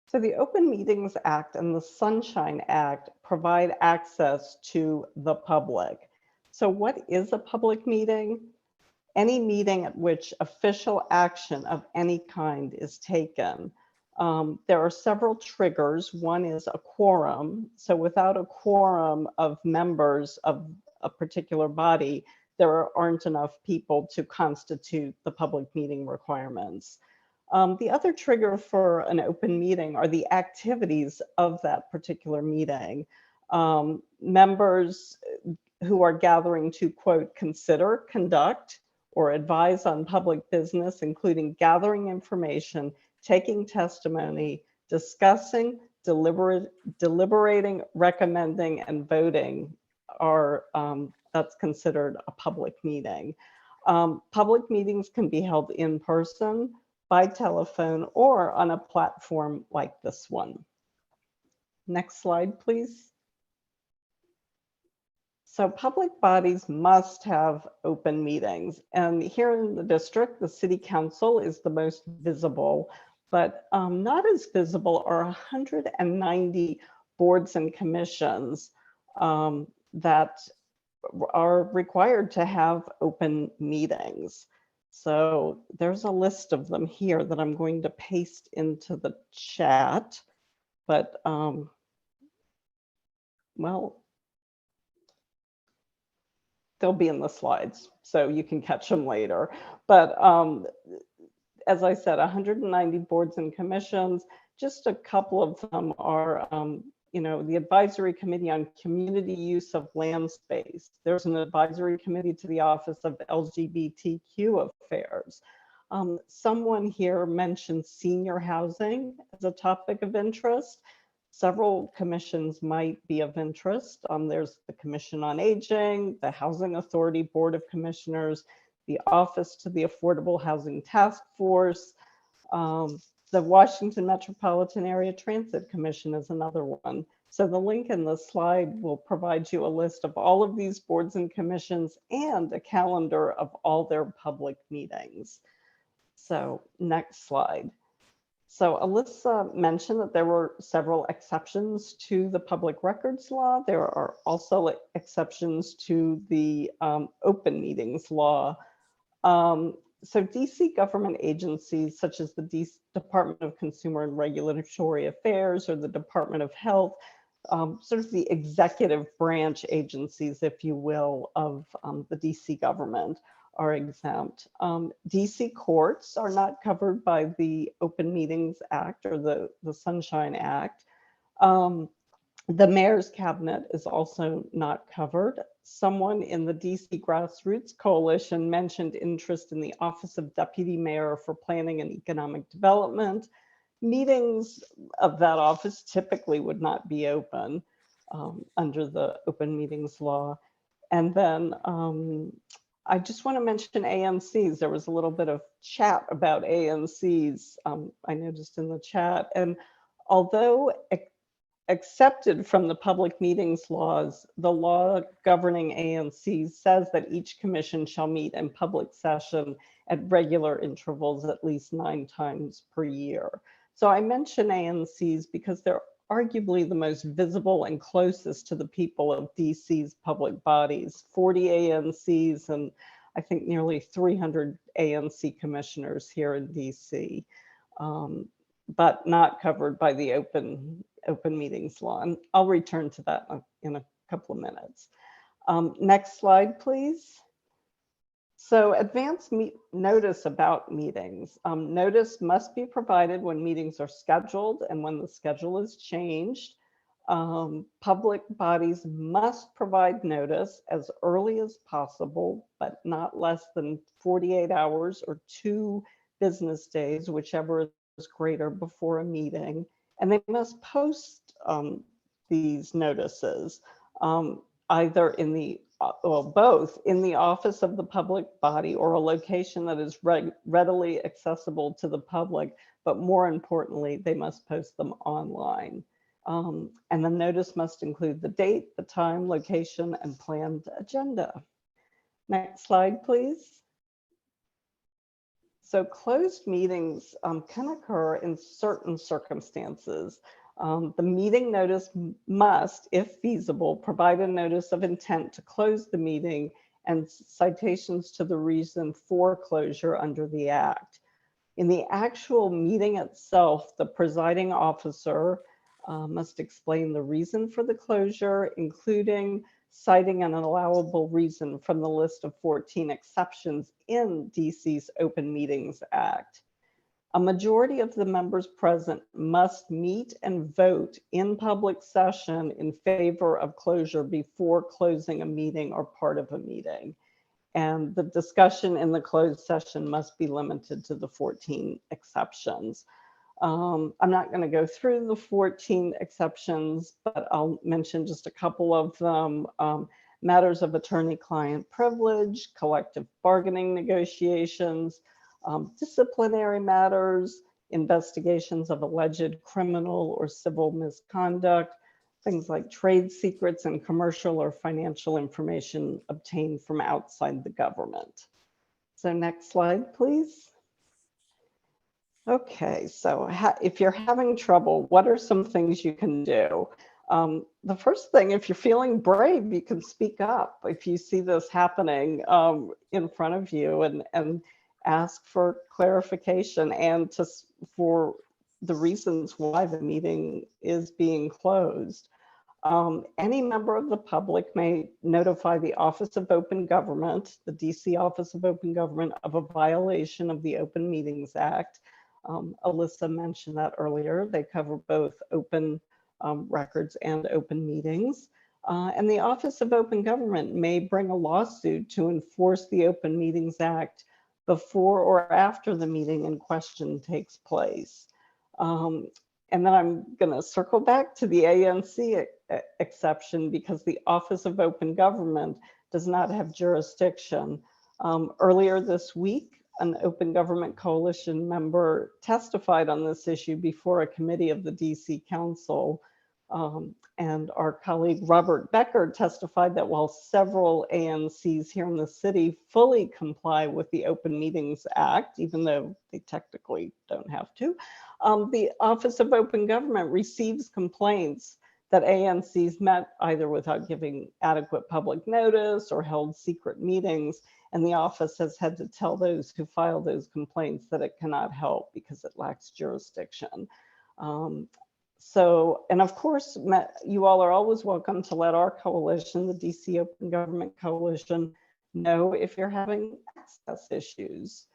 So the Open Meetings Act and the Sunshine Act provide access to the public. So what is a public meeting? Any meeting at which official action of any kind is taken. There are several triggers. One is a quorum. So without a quorum of members of a particular body, there aren't enough people to constitute the public meeting requirements. The other trigger for an open meeting are the activities of that particular meeting. Members who are gathering to, quote, consider, conduct, or advise on public business, including gathering information, taking testimony, discussing, deliberating, recommending, and voting are, that's considered a public meeting. Public meetings can be held in person, by telephone, or on a platform like this one. Next slide, please. So public bodies must have open meetings. And here in the district, the city council is the most visible, but not as visible are 190 boards and commissions that are required to have open meetings. So there's a list of them here that I'm going to paste into the chat, but well, they'll be in the slides, so you can catch them later. But as I said, 190 boards and commissions, just a couple of them are, you know, the Advisory Committee on Community Use of Land Space. There's an advisory committee to the Office of LGBTQ Affairs. Someone here mentioned senior housing as a topic of interest. Several commissions might be of interest. There's the Commission on Aging, the Housing Authority Board of Commissioners, the Office to the Affordable Housing Task Force, the Washington Metropolitan Area Transit Commission is another one. So the link in the slide will provide you a list of all of these boards and commissions and a calendar of all their public meetings. So next slide. So Alyssa mentioned that there were several exceptions to the public records law. There are also exceptions to the open meetings law. So DC government agencies such as the Department of Consumer and Regulatory Affairs or the Department of Health, sort of the executive branch agencies, if you will, of the DC government are exempt. DC courts are not covered by the Open Meetings Act or the Sunshine Act. The mayor's cabinet is also not covered. Someone in the DC Grassroots Coalition mentioned interest in the Office of Deputy Mayor for Planning and Economic Development. Meetings of that office typically would not be open under the Open Meetings Law. And then I just want to mention ANCs. There was a little bit of chat about ANCs, I noticed in the chat. And although accepted from the public meetings laws, the law governing ANCs says that each commission shall meet in public session at regular intervals at least 9 times per year. So I mention ANCs because they're arguably the most visible and closest to the people of DC's public bodies, 40 ANCs and I think nearly 300 ANC commissioners here in DC, but not covered by the open meetings law. And I'll return to that in a couple of minutes. Next slide, please. So advance notice about meetings. Notice must be provided when meetings are scheduled and when the schedule is changed. Public bodies must provide notice as early as possible, but not less than 48 hours or 2 business days, whichever is greater, before a meeting. And they must post these notices either in the well, both in the office of the public body or a location that is readily accessible to the public, but more importantly, they must post them online. And the notice must include the date, the time, location, and planned agenda. Next slide, please. So closed meetings can occur in certain circumstances. The meeting notice must, if feasible, provide a notice of intent to close the meeting and citations to the reason for closure under the Act. In the actual meeting itself, the presiding officer must explain the reason for the closure, including citing an allowable reason from the list of 14 exceptions in DC's Open Meetings Act. A majority of the members present must meet and vote in public session in favor of closure before closing a meeting or part of a meeting. And the discussion in the closed session must be limited to the 14 exceptions. I'm not going to go through the 14 exceptions, but I'll mention just a couple of them. Matters of attorney-client privilege, collective bargaining negotiations, disciplinary matters, investigations of alleged criminal or civil misconduct, things like trade secrets and commercial or financial information obtained from outside the government. So next slide, please. Okay, so if you're having trouble, what are some things you can do? The first thing, if you're feeling brave, you can speak up. If you see this happening in front of you and ask for clarification and for the reasons why the meeting is being closed. Any member of the public may notify the Office of Open Government, the DC Office of Open Government, of a violation of the Open Meetings Act. Alyssa mentioned that earlier. They cover both open records and open meetings. And the Office of Open Government may bring a lawsuit to enforce the Open Meetings Act before or after the meeting in question takes place. And then I'm going to circle back to the ANC exception because the Office of Open Government does not have jurisdiction. Earlier this week, an Open Government Coalition member testified on this issue before a committee of the DC Council. And our colleague Robert Becker testified that while several ANCs here in the city fully comply with the Open Meetings Act, even though they technically don't have to, the Office of Open Government receives complaints that ANCs met either without giving adequate public notice or held secret meetings. And the office has had to tell those who file those complaints that it cannot help because it lacks jurisdiction. And of course, you all are always welcome to let our coalition, the DC Open Government Coalition, know if you're having access issues.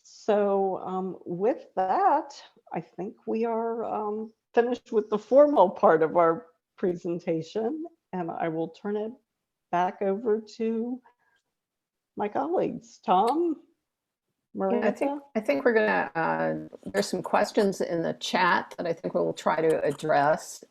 So with that, I think we are finished with the formal part of our presentation, and I will turn it back over to my colleagues. Tom, Maria? Yeah, I think we're gonna, there's some questions in the chat that I think we'll try to address.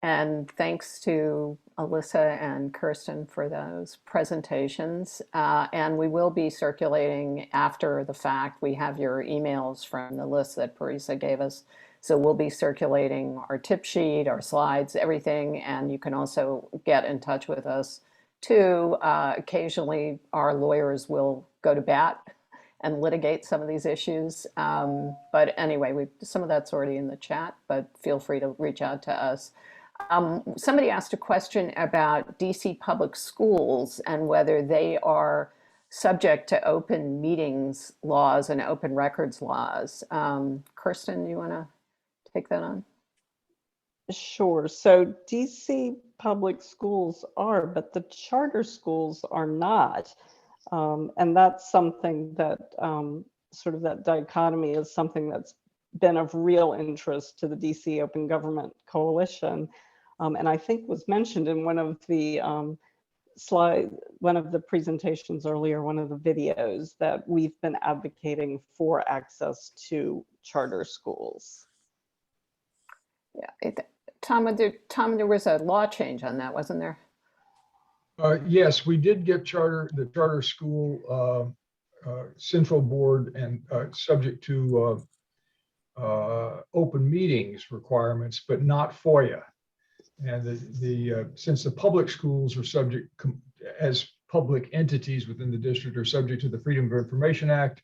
And thanks to Alyssa and Kirsten for those presentations. And we will be circulating after the fact. We have your emails from the list that Parisa gave us. So we'll be circulating our tip sheet, our slides, everything. And you can also get in touch with us too. Occasionally our lawyers will go to bat and litigate some of these issues. But anyway, some of that's already in the chat, but feel free to reach out to us. Somebody asked a question about DC public schools and whether they are subject to open meetings laws and open records laws. Kirsten, you want to take that on? Sure. So DC public schools are, but the charter schools are not. And that's something that sort of that dichotomy is something that's been of real interest to the DC Open Government Coalition. And I think was mentioned in one of the one of the presentations earlier, one of the videos, that we've been advocating for access to charter schools. Yeah, Tom, there was a law change on that, wasn't there? Yes, we did get the charter school central board and subject to open meetings requirements, but not FOIA. And since the public schools are subject as public entities within the district are subject to the Freedom of Information Act,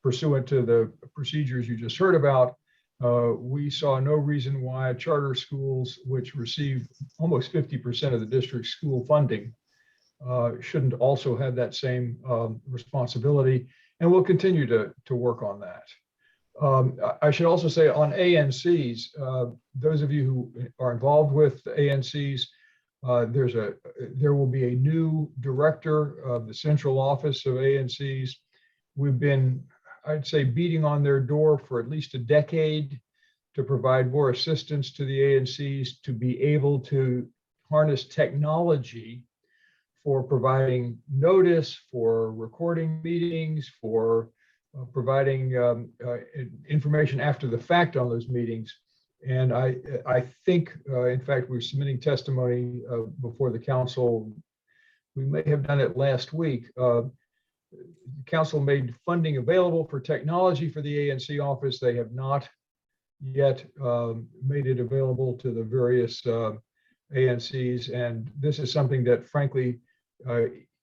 pursuant to the procedures you just heard about, we saw no reason why charter schools, which receive almost 50% of the district's school funding, shouldn't also have that same responsibility. And we'll continue to work on that. I should also say on ANCs, those of you who are involved with the ANCs, there will be a new director of the central office of ANCs. We've been, I'd say, beating on their door for at least a decade to provide more assistance to the ANCs to be able to harness technology for providing notice, for recording meetings, for providing information after the fact on those meetings. And I think, in fact, we're submitting testimony before the council. We may have done it last week. The council made funding available for technology for the ANC office. They have not yet made it available to the various ANCs. And this is something that, frankly,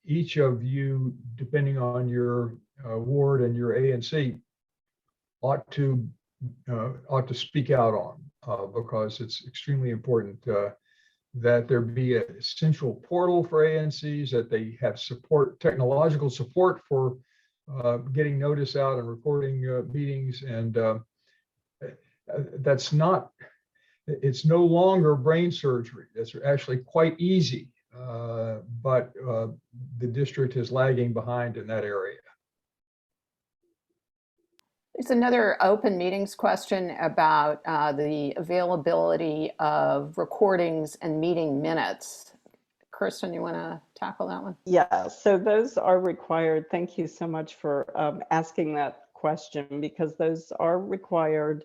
each of you, depending on your ward and your ANC, ought to speak out on, because it's extremely important that there be a central portal for ANCs, that they have support, technological support for getting notice out and recording meetings. And that's not, it's no longer brain surgery. That's actually quite easy, but the district is lagging behind in that area. There's another open meetings question about the availability of recordings and meeting minutes. Kirsten, you want to tackle that one? Yeah, so those are required. Thank you so much for asking that question, because those are required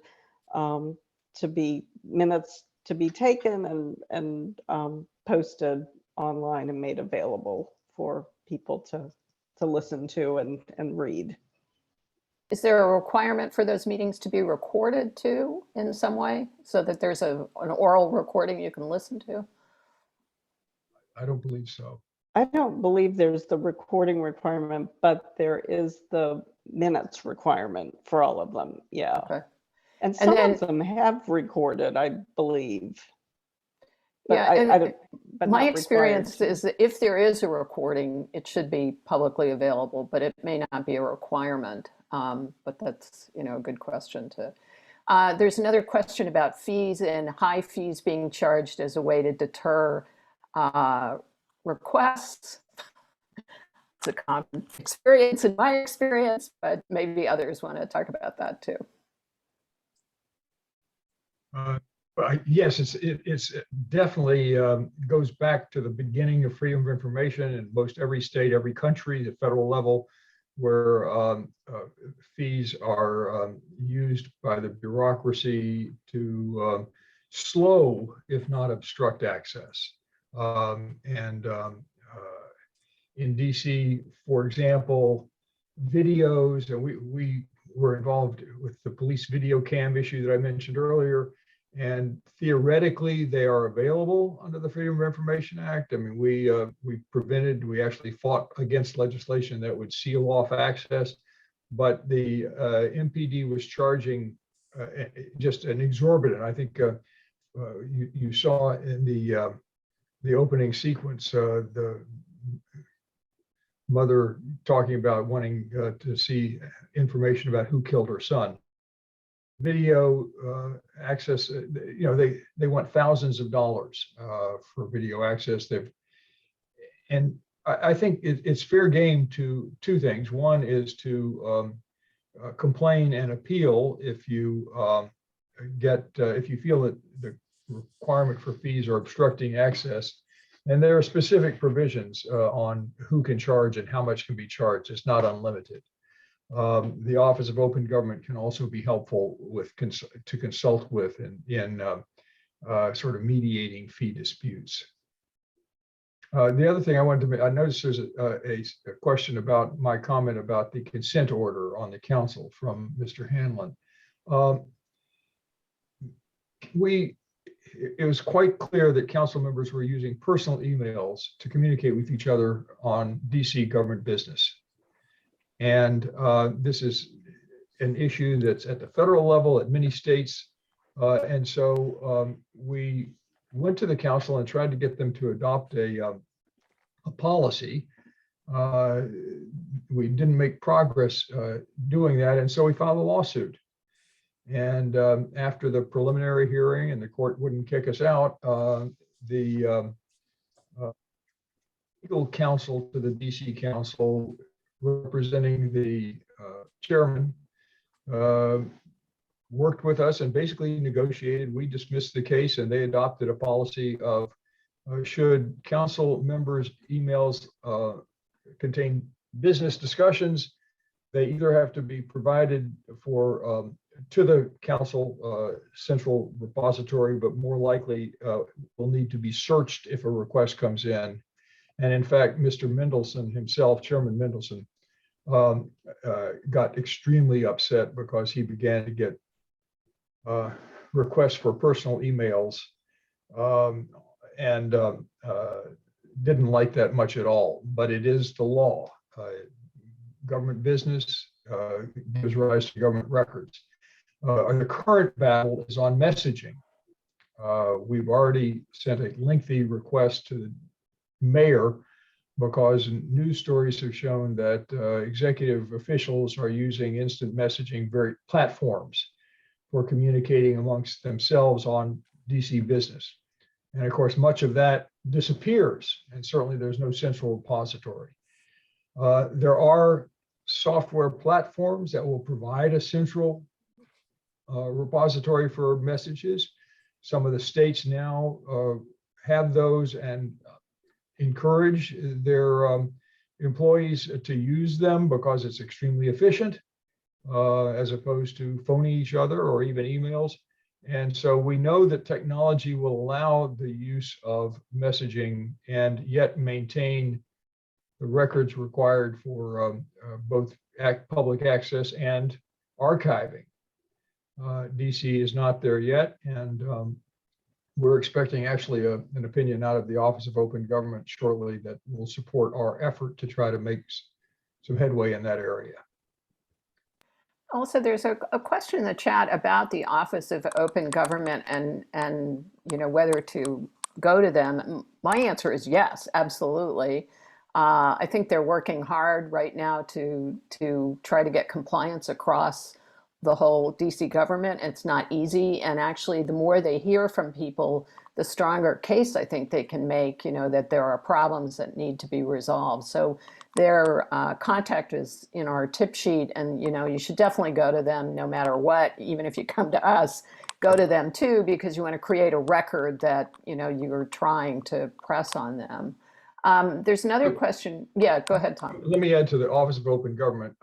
to be minutes to be taken and posted online and made available for people to listen to and read. Is there a requirement for those meetings to be recorded too in some way, so that there's an oral recording you can listen to? I don't believe so. I don't believe there's the recording requirement, but there is the minutes requirement for all of them. Yeah. Okay. And some of them have recorded, I believe. But yeah, but my not experience required to. is that if there is a recording, it should be publicly available, but it may not be a requirement. But that's, a good question to. There's another question about fees and high fees being charged as a way to deter requests. It's a common experience in my experience, but maybe others want to talk about that too. Yes, it's definitely goes back to the beginning of freedom of information in most every state, every country, the federal level, where fees are used by the bureaucracy to slow, if not obstruct, access. In DC, for example, videos, and we were involved with the police video cam issue that I mentioned earlier. And theoretically, they are available under the Freedom of Information Act. I mean, we actually fought against legislation that would seal off access, but the MPD was charging just an exorbitant. I think you saw in the opening sequence the mother talking about wanting to see information about who killed her son. Video access, they want thousands of dollars for video access. And I think it's fair game to two things. One is to complain and appeal if you if you feel that the requirement for fees are obstructing access. And there are specific provisions on who can charge and how much can be charged. It's not unlimited. The Office of Open Government can also be helpful to consult with in sort of mediating fee disputes. The other thing I wanted to make, I noticed there's a question about my comment about the consent order on the council from Mr. Hanlon. It was quite clear that council members were using personal emails to communicate with each other on DC government business. And this is an issue that's at the federal level at many states. And so we went to the council and tried to get them to adopt a policy. We didn't make progress doing that. And so we filed a lawsuit. And after the preliminary hearing and the court wouldn't kick us out, the legal counsel to the DC Council, representing the chairman, worked with us and basically negotiated. We dismissed the case and they adopted a policy of should council members' emails contain business discussions, they either have to be provided for to the council central repository, but more likely will need to be searched if a request comes in. And in fact, Mr. Mendelson himself, Chairman Mendelson, got extremely upset because he began to get requests for personal emails and didn't like that much at all, but it is the law. Government business gives rise to government records. The current battle is on messaging. We've already sent a lengthy request to the mayor because news stories have shown that executive officials are using instant messaging platforms for communicating amongst themselves on DC business. And of course, much of that disappears, and certainly there's no central repository. There are software platforms that will provide a central repository for messages. Some of the states now have those and encourage their employees to use them because it's extremely efficient as opposed to phoning each other or even emails. And so we know that technology will allow the use of messaging and yet maintain the records required for both public access and archiving. DC is not there yet, and we're expecting actually an opinion out of the Office of Open Government shortly that will support our effort to try to make some headway in that area. Also, there's a question in the chat about the Office of Open Government and whether to go to them. My answer is yes, absolutely. I think they're working hard right now to try to get compliance across the whole DC government. It's not easy, and actually the more they hear from people, the stronger case I think they can make, that there are problems that need to be resolved. So their contact is in our tip sheet, and you should definitely go to them no matter what. Even if you come to us, go to them too, because you want to create a record that you're trying to press on them. There's another question. Yeah, go ahead, Tom. Let me add to the Office of Open Government.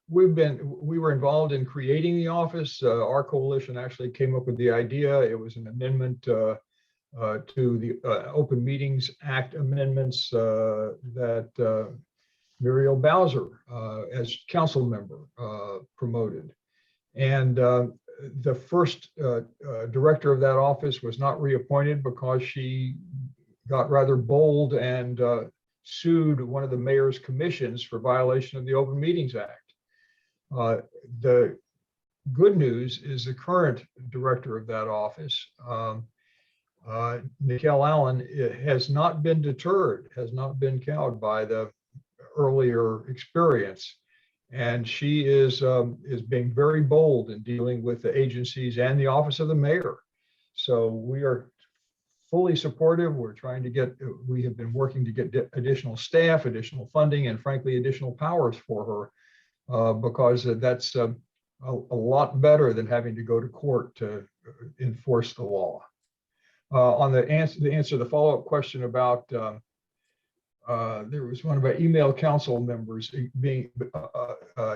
We were involved in creating the office. Our coalition actually came up with the idea. It was an amendment to the Open Meetings Act amendments that Muriel Bowser, as council member, promoted. And the first director of that office was not reappointed because she got rather bold and sued one of the mayor's commissions for violation of the Open Meetings Act. The good news is the current director of that office, Nicole Allen, has not been deterred, has not been cowed by the earlier experience. And she is being very bold in dealing with the agencies and the office of the mayor. So we are fully supportive. We have been working to get additional staff, additional funding, and frankly, additional powers for her. Because that's a lot better than having to go to court to enforce the law. On the follow-up question about, there was one about email council members being,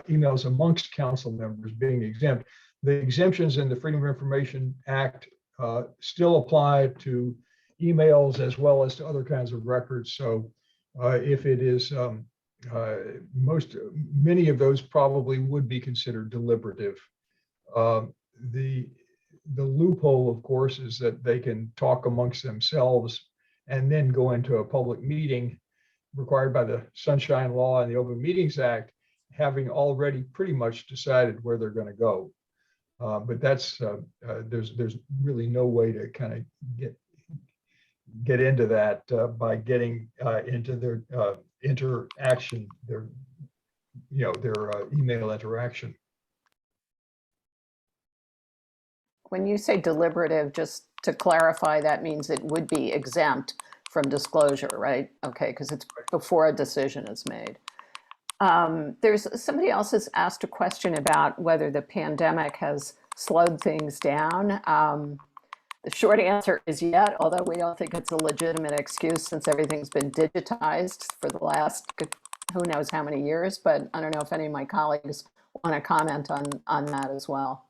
emails amongst council members being exempt. The exemptions in the Freedom of Information Act still apply to emails as well as to other kinds of records. So if it is many of those probably would be considered deliberative. The loophole, of course, is that they can talk amongst themselves and then go into a public meeting required by the Sunshine Law and the Open Meetings Act, having already pretty much decided where they're going to go. But that's there's really no way to kind of get into that by getting into their interaction, their email interaction. When you say deliberative, just to clarify, that means it would be exempt from disclosure, right? Okay, because it's before a decision is made. There's somebody else has asked a question about whether the pandemic has slowed things down. The short answer is yet, although we don't think it's a legitimate excuse since everything's been digitized for the last who knows how many years, but I don't know if any of my colleagues want to comment on that as well.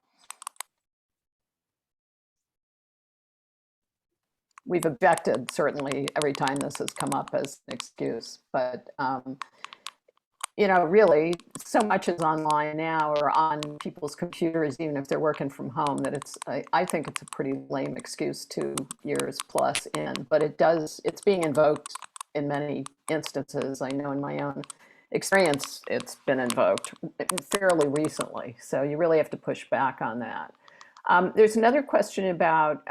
We've objected certainly every time this has come up as an excuse, but you know, really so much is online now or on people's computers, even if they're working from home, that I think it's a pretty lame excuse 2 years plus in, but it's being invoked in many instances. I know in my own experience, it's been invoked fairly recently. So you really have to push back on that. There's another question about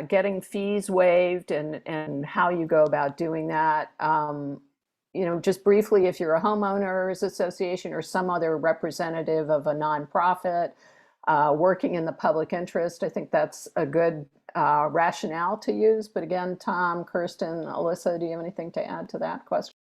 getting fees waived and how you go about doing that. You know, just briefly, if you're a homeowners association or some other representative of a nonprofit working in the public interest, I think that's a good rationale to use. But again, Tom, Kirsten, Alyssa, do you have anything to add to that question?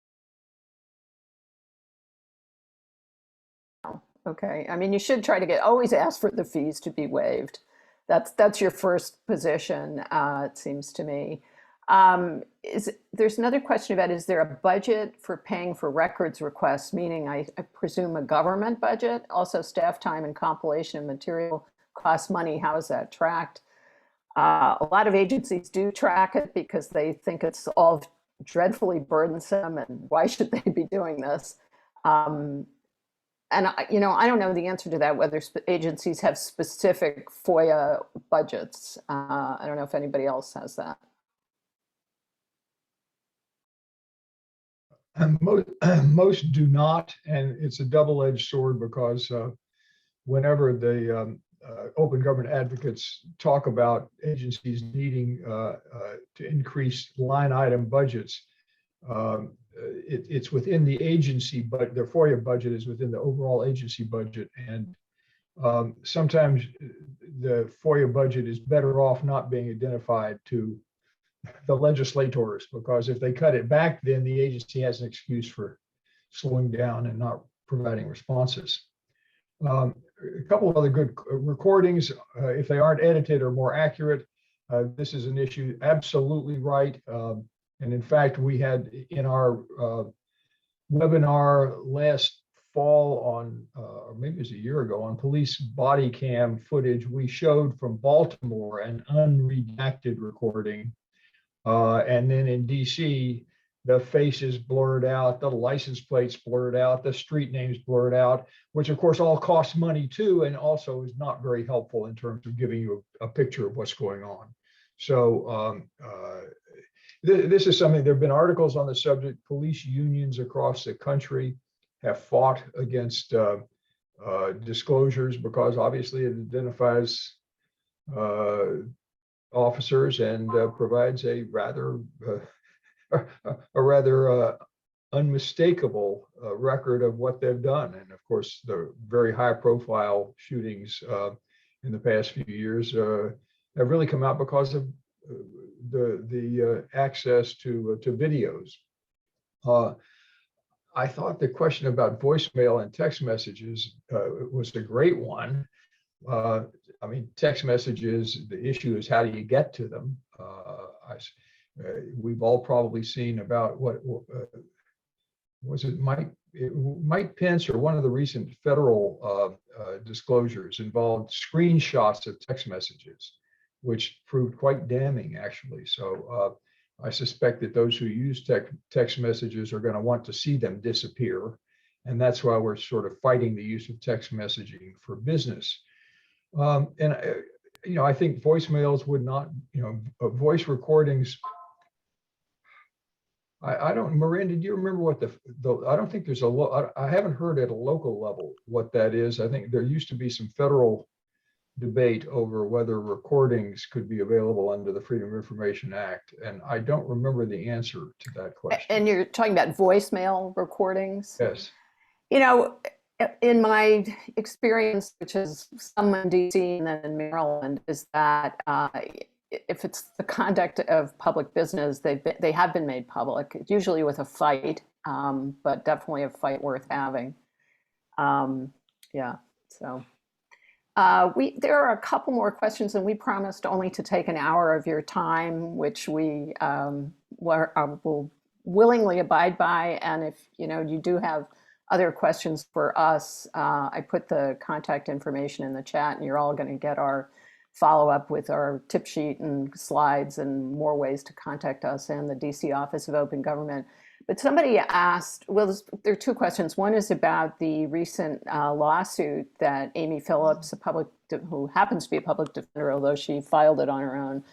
Okay, I mean, you should try to always ask for the fees to be waived. That's your first position, it seems to me. There's another question about, is there a budget for paying for records requests, meaning I presume a government budget, also staff time and compilation of material costs money. How is that tracked? A lot of agencies do track it because they think it's all dreadfully burdensome and why should they be doing this? And you know, I don't know the answer to that, whether agencies have specific FOIA budgets. I don't know if anybody else has that. And most do not, and it's a double-edged sword because whenever the open government advocates talk about agencies needing to increase line item budgets, it's within the agency, but their FOIA budget is within the overall agency budget. And sometimes the FOIA budget is better off not being identified to the legislators, because if they cut it back, then the agency has an excuse for slowing down and not providing responses. A couple of other good recordings, if they aren't edited, are more accurate. This is an issue, absolutely right. And in fact, we had in our webinar last fall on, or maybe it was a year ago, on police body cam footage, we showed from Baltimore an unredacted recording. And then in DC, the faces blurred out, the license plates blurred out, the street names blurred out, which of course all costs money too, and also is not very helpful in terms of giving you a picture of what's going on. So this is something, there have been articles on the subject. Police unions across the country have fought against disclosures because obviously it identifies officers and provides a rather unmistakable record of what they've done. And of course, the very high profile shootings in the past few years have really come out because of the access to videos. I thought the question about voicemail and text messages was a great one. I mean, text messages, the issue is how do you get to them? We've all probably seen about what was it, Mike Pence, or one of the recent federal disclosures involved screenshots of text messages, which proved quite damning, actually. So I suspect that those who use text messages are going to want to see them disappear. And that's why we're sort of fighting the use of text messaging for business. I think voicemails would not, voice recordings. I don't, Miranda, do you remember what I don't think there's I haven't heard at a local level what that is. I think there used to be some federal debate over whether recordings could be available under the Freedom of Information Act. And I don't remember the answer to that question. And you're talking about voicemail recordings? Yes. In my experience, which is some in DC and then in Maryland, is that if it's the conduct of public business, they have been made public, usually with a fight, but definitely a fight worth having. Yeah, so. There are a couple more questions, and we promised only to take an hour of your time, which we will willingly abide by. And if you do have other questions for us, I put the contact information in the chat, and you're all going to get our follow-up with our tip sheet and slides and more ways to contact us and the DC Office of Open Government. But somebody asked, well, there are two questions. One is about the recent lawsuit that Amy Phillips, who happens to be a public defender, although she filed it on her own,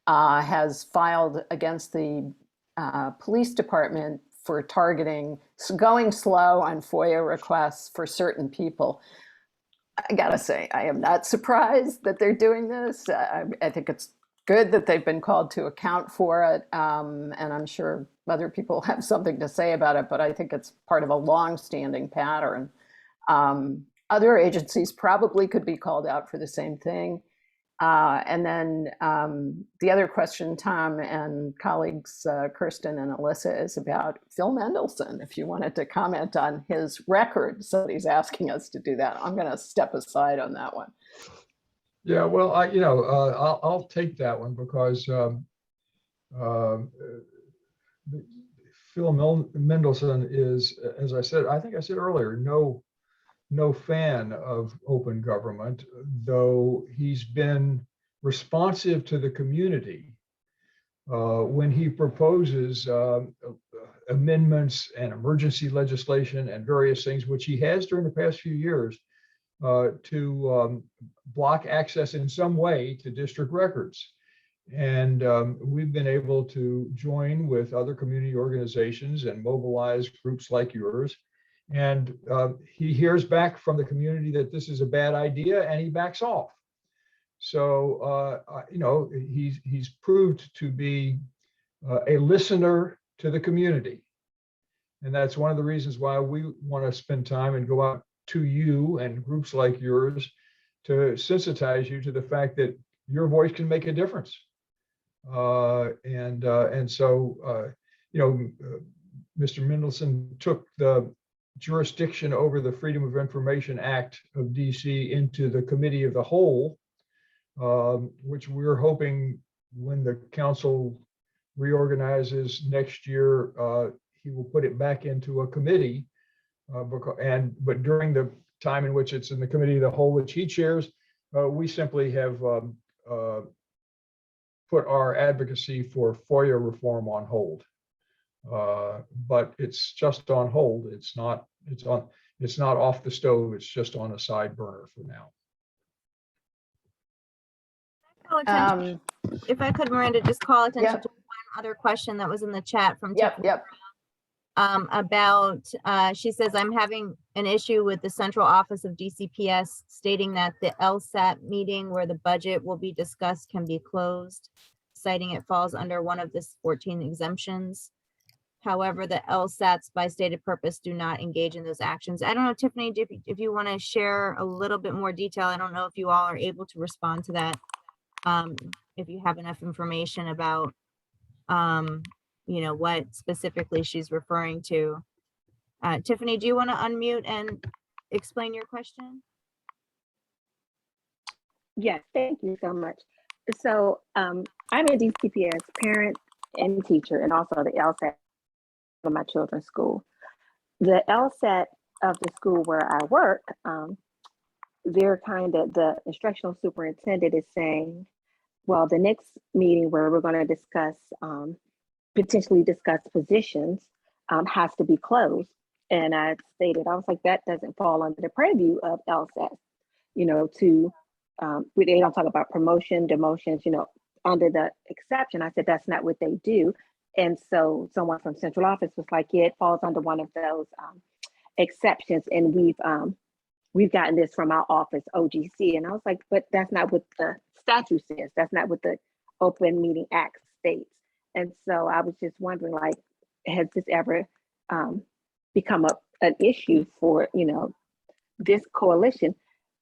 has filed against the police department for going slow on FOIA requests for certain people. I gotta say, I am not surprised that they're doing this. I think it's good that they've been called to account for it, and I'm sure other people have something to say about it, but I think it's part of a long-standing pattern. Other agencies probably could be called out for the same thing. And then the other question, Tom and colleagues Kirsten and Alyssa, is about Phil Mendelson. If you wanted to comment on his record, somebody's asking us to do that. I'm going to step aside on that one. Yeah, well, I'll take that one because Phil Mendelson is, as I think I said earlier, no fan of open government, though he's been responsive to the community when he proposes amendments and emergency legislation and various things, which he has during the past few years, to block access in some way to district records. And we've been able to join with other community organizations and mobilize groups like yours. And he hears back from the community that this is a bad idea, and he backs off. So, he's proved to be a listener to the community. And that's one of the reasons why we want to spend time and go out to you and groups like yours to sensitize you to the fact that your voice can make a difference. And so, Mr. Mendelson took the jurisdiction over the Freedom of Information Act of DC into the Committee of the Whole, which we're hoping when the council reorganizes next year, he will put it back into a committee. But during the time in which it's in the Committee of the Whole, which he chairs, we simply have put our advocacy for FOIA reform on hold. But it's just on hold. It's not off the stove. It's just on a side burner for now. If I could, Miranda, just call attention Yep. to one other question that was in the chat from Yep. she says, I'm having an issue with the central office of DCPS stating that the LSAT meeting where the budget will be discussed can be closed, citing it falls under one of the 14 exemptions. However, the LSATs by stated purpose do not engage in those actions. I don't know, Tiffany, if you want to share a little bit more detail. I don't know if you all are able to respond to that. If you have enough information about what specifically she's referring to. Tiffany, do you want to unmute and explain your question? Yes, thank you so much. So I'm a DCPS parent and teacher, and also the LSAT for my children's school. The LSAT of the school where I work, the instructional superintendent is saying, well, the next meeting where we're going to discuss potentially discussed positions has to be closed. And I stated, I was like, that doesn't fall under the purview of LSAT, you know, they don't talk about promotion, demotions, you know, under the exception. I said, that's not what they do. And so someone from central office was like, yeah, it falls under one of those exceptions. And we've gotten this from our office, OGC. And I was like, but that's not what the statute says. That's not what the Open Meeting Act states. And so I was just wondering, like, has this ever become an issue for, you know, this coalition?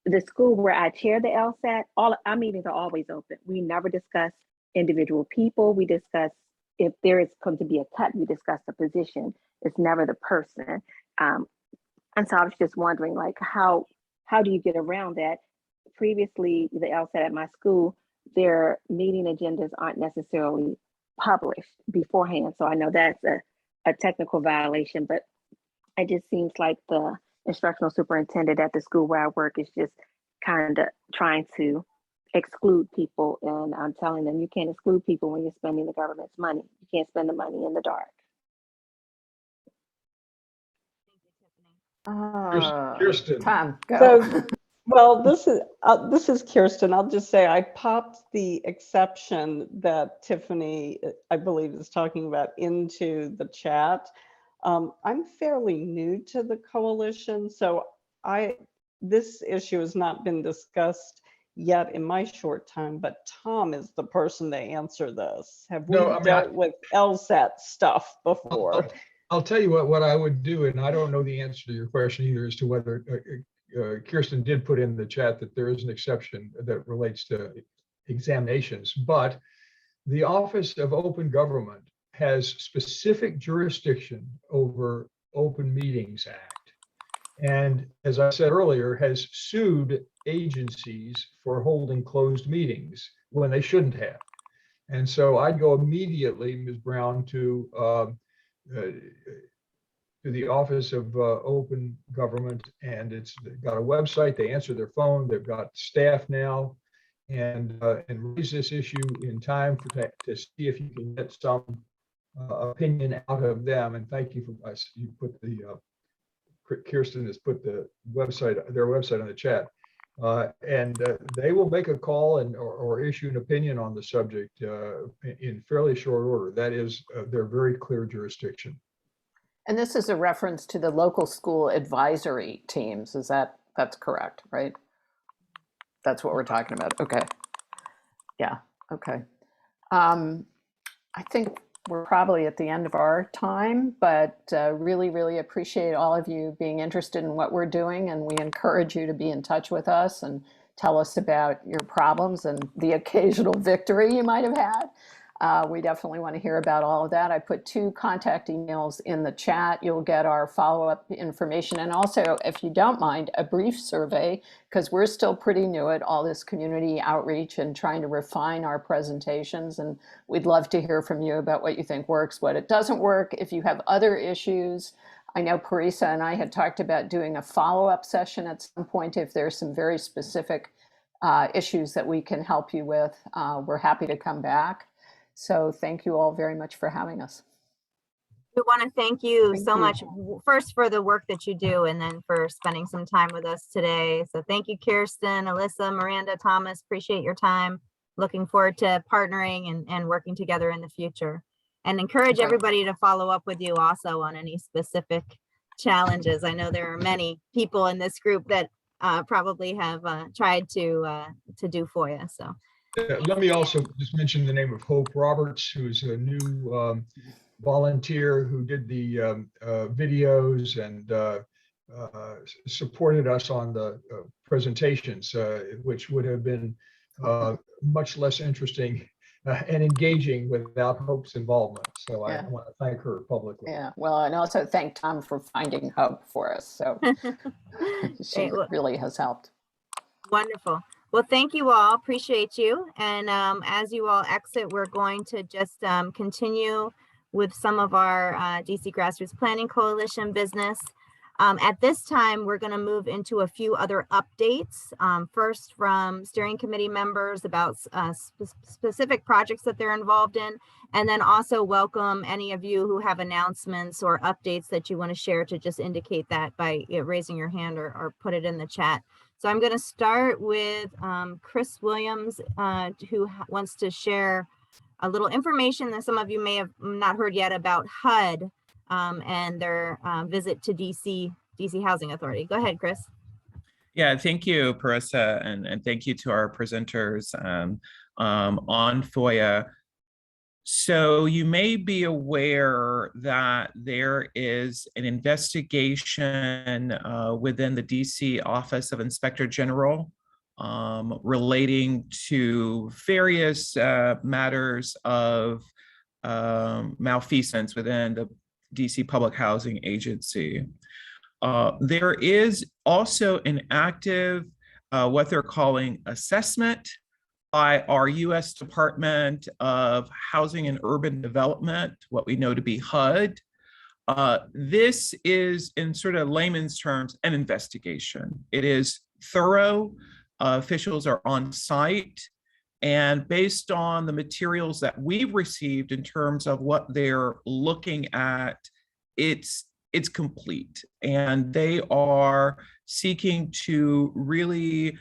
The school where I chair the LSAT, all our meetings are always open. We never discuss individual people. We discuss if there is going to be a cut, we discuss the position. It's never the person. And so I was just wondering, like, how do you get around that? Previously, the LSAT at my school, their meeting agendas aren't necessarily published beforehand. So I know that's a technical violation, but it just seems like the instructional superintendent at the school where I work is just kind of trying to exclude people. And I'm telling them, you can't exclude people when you're spending the government's money. You can't spend the money in the dark. Kirsten. Tom, go. So, well, this is Kirsten. I'll just say I popped the exception that Tiffany, I believe, is talking about into the chat. I'm fairly new to the coalition, so this issue has not been discussed yet in my short time, but Tom is the person to answer this. Have we dealt with LSAT stuff before? I'll tell you what I would do, and I don't know the answer to your question either as to whether Kirsten did put in the chat that there is an exception that relates to examinations, but the Office of Open Government has specific jurisdiction over Open Meetings Act. And as I said earlier, has sued agencies for holding closed meetings when they shouldn't have. And so I'd go immediately, Ms. Brown, to the Office of Open Government, and it's got a website. They answer their phone. They've got staff now, and raise this issue in time to see if you can get some opinion out of them. And thank you for us. You put the Kirsten has put the website, their website, on the chat, and they will make a call or issue an opinion on the subject in fairly short order. That is their very clear jurisdiction. And this is a reference to the local school advisory teams. That's correct, right? That's what we're talking about. Okay. Yeah. Okay. I think we're probably at the end of our time, but really, really appreciate all of you being interested in what we're doing. And we encourage you to be in touch with us and tell us about your problems and the occasional victory you might have had. We definitely want to hear about all of that. I put 2 contact emails in the chat. You'll get our follow-up information. And also, if you don't mind, a brief survey, because we're still pretty new at all this community outreach and trying to refine our presentations. And we'd love to hear from you about what you think works, what it doesn't work. If you have other issues, I know Parisa and I had talked about doing a follow-up session at some point if there's some very specific issues that we can help you with. We're happy to come back. So thank you all very much for having us. We want to thank you so much, first for the work that you do, and then for spending some time with us today. So thank you, Kirsten, Alyssa, Miranda, Thomas. Appreciate your time. Looking forward to partnering and working together in the future. And encourage everybody to follow up with you also on any specific challenges. I know there are many people in this group that probably have tried to do for you. So. Let me also just mention the name of Hope Roberts, who's a new volunteer who did the videos and supported us on the presentations, which would have been much less interesting and engaging without Hope's involvement. So I want to thank her publicly. Yeah, well, and also thank Tom for finding Hope for us. So she really has helped. Wonderful. Well, thank you all. Appreciate you. And as you all exit, we're going to just continue with some of our DC Grassroots Planning Coalition business. At this time, we're going to move into a few other updates. First, from steering committee members about specific projects that they're involved in, and then also welcome any of you who have announcements or updates that you want to share to just indicate that by raising your hand or put it in the chat. So I'm going to start with Chris Williams, who wants to share a little information that some of you may have not heard yet about HUD and their visit to DC Housing Authority. Go ahead, Chris. Yeah, thank you, Parissa, and thank you to our presenters on FOIA. So you may be aware that there is an investigation within the DC Office of Inspector General relating to various matters of malfeasance within the DC Public Housing Agency. There is also an active, what they're calling assessment by our U.S. Department of Housing and Urban Development, what we know to be HUD. This is, in sort of layman's terms, an investigation. It is thorough. Officials are on site. And based on the materials that we've received in terms of what they're looking at, it's complete. And they are seeking to really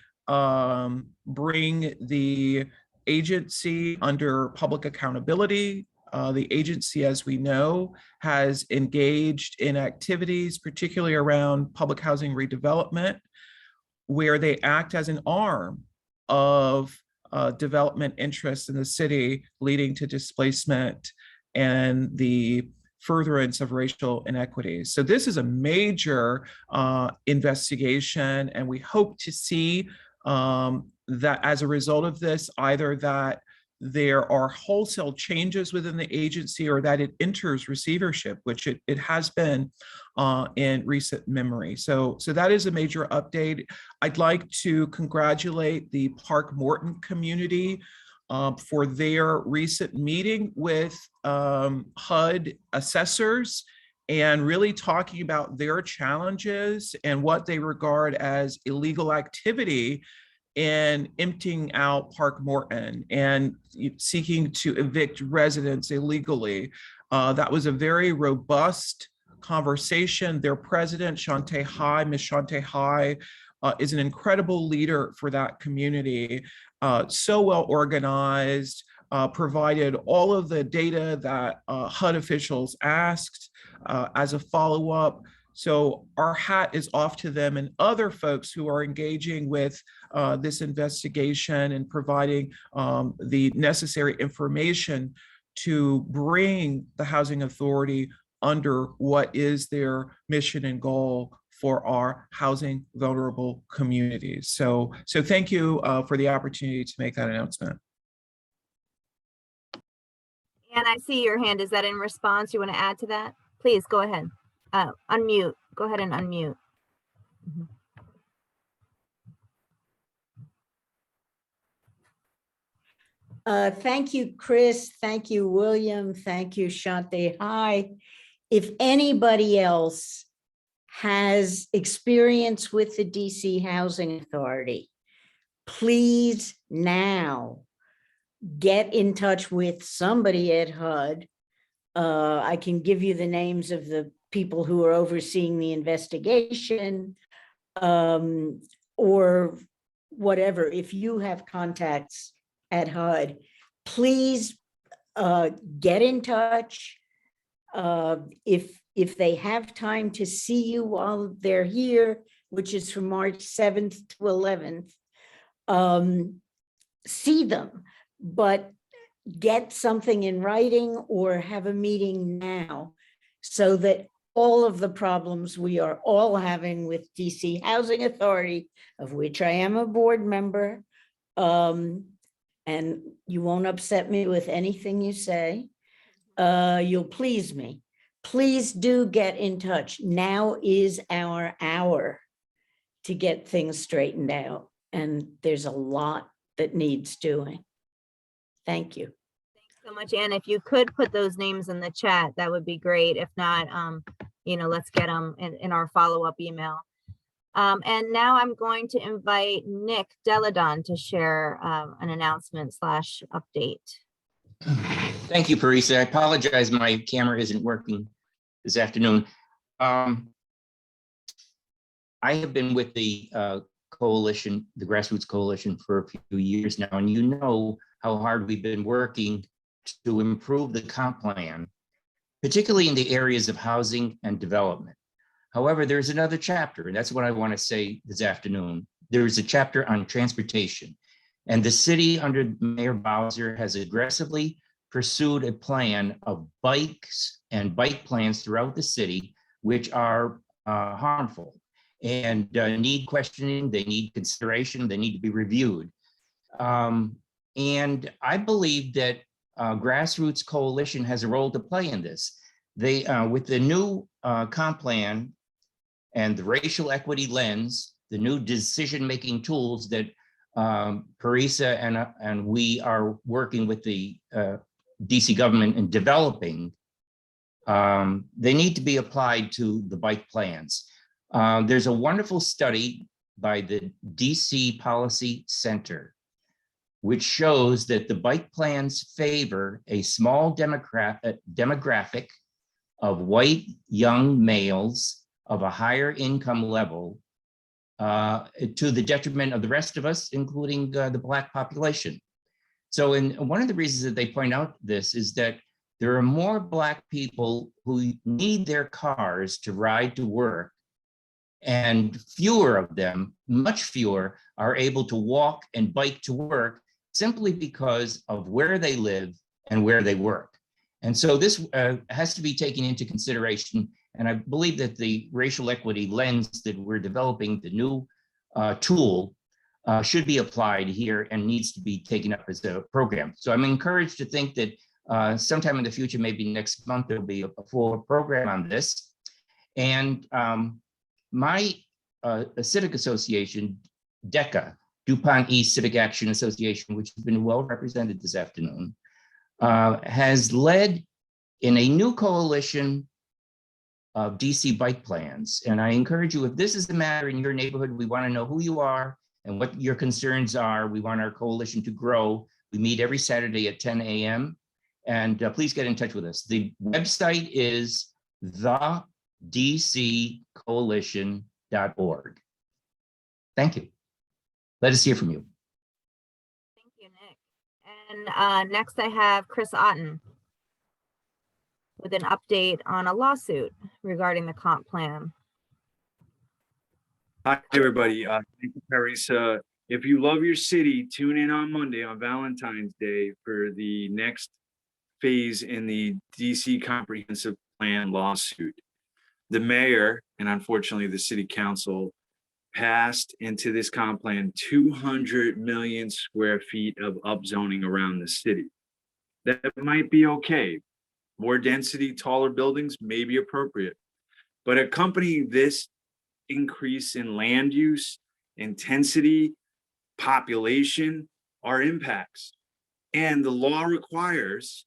bring the agency under public accountability. The agency, as we know, has engaged in activities, particularly around public housing redevelopment, where they act as an arm of development interests in the city, leading to displacement and the furtherance of racial inequities. So this is a major investigation, and we hope to see that as a result of this, either that there are wholesale changes within the agency or that it enters receivership, which it has been in recent memory. So that is a major update. I'd like to congratulate the Park Morton community for their recent meeting with HUD assessors and really talking about their challenges and what they regard as illegal activity in emptying out Park Morton and seeking to evict residents illegally. That was a very robust conversation. Their president, Shantae Hai, Ms. Shantae Hai, is an incredible leader for that community. So well organized, provided all of the data that HUD officials asked as a follow-up. So our hat is off to them and other folks who are engaging with this investigation and providing the necessary information to bring the Housing Authority under what is their mission and goal for our housing vulnerable communities. So thank you for the opportunity to make that announcement. And I see your hand. Is that in response? You want to add to that? Please go ahead. Unmute. Go ahead and unmute. Thank you, Chris. Thank you, William. Thank you, Shantae Hai. If anybody else has experience with the DC Housing Authority, please now get in touch with somebody at HUD. I can give you the names of the people who are overseeing the investigation or whatever. If you have contacts at HUD, please get in touch. If they have time to see you while they're here, which is from March 7th to 11th, see them, but get something in writing or have a meeting now so that all of the problems we are all having with DC Housing Authority, of which I am a board member, and you won't upset me with anything you say, you'll please me. Please do get in touch. Now is our hour to get things straightened out, and there's a lot that needs doing. Thank you. So much, Anne. If you could put those names in the chat, that would be great. If not, let's get them in our follow-up email. And now I'm going to invite Nick Deladon to share an announcement / update. Thank you, Parisa. I apologize, my camera isn't working this afternoon. I have been with the coalition, the Grassroots Coalition, for a few years now, and you know how hard we've been working to improve the comp plan, particularly in the areas of housing and development. However, there's another chapter, and that's what I want to say this afternoon. There's a chapter on transportation, and the city under Mayor Bowser has aggressively pursued a plan of bikes and bike plans throughout the city, which are harmful and need questioning, they need consideration, they need to be reviewed. And I believe that Grassroots Coalition has a role to play in this. They, with the new comp plan and the racial equity lens, the new decision-making tools that Parisa and we are working with the DC government in developing, they need to be applied to the bike plans. There's a wonderful study by the DC Policy Center, which shows that the bike plans favor a small demographic of white young males of a higher income level to the detriment of the rest of us, including the Black population. So one of the reasons that they point out this is that there are more Black people who need their cars to ride to work, and fewer of them, much fewer, are able to walk and bike to work simply because of where they live and where they work. And so this has to be taken into consideration. And I believe that the racial equity lens that we're developing, the new tool, should be applied here and needs to be taken up as a program. So I'm encouraged to think that sometime in the future, maybe next month, there'll be a full program on this. And my civic association, DECA, DuPont East Civic Action Association, which has been well represented this afternoon, has led in a new coalition of DC bike plans. And I encourage you, if this is the matter in your neighborhood, we want to know who you are and what your concerns are. We want our coalition to grow. We meet every Saturday at 10 a.m. And please get in touch with us. The website is thedccoalition.org. Thank you. Let us hear from you. Thank you, Nick. And next I have Chris Oton with an update on a lawsuit regarding the comp plan. Hi, everybody. Thank you, Parisa. If you love your city, tune in on Monday on Valentine's Day for the next phase in the DC Comprehensive Plan lawsuit. The mayor, and unfortunately the city council, passed into this comp plan 200 million square feet of upzoning around the city. That might be okay. More density, taller buildings may be appropriate. But accompanying this increase in land use, intensity, population, are impacts. And the law requires,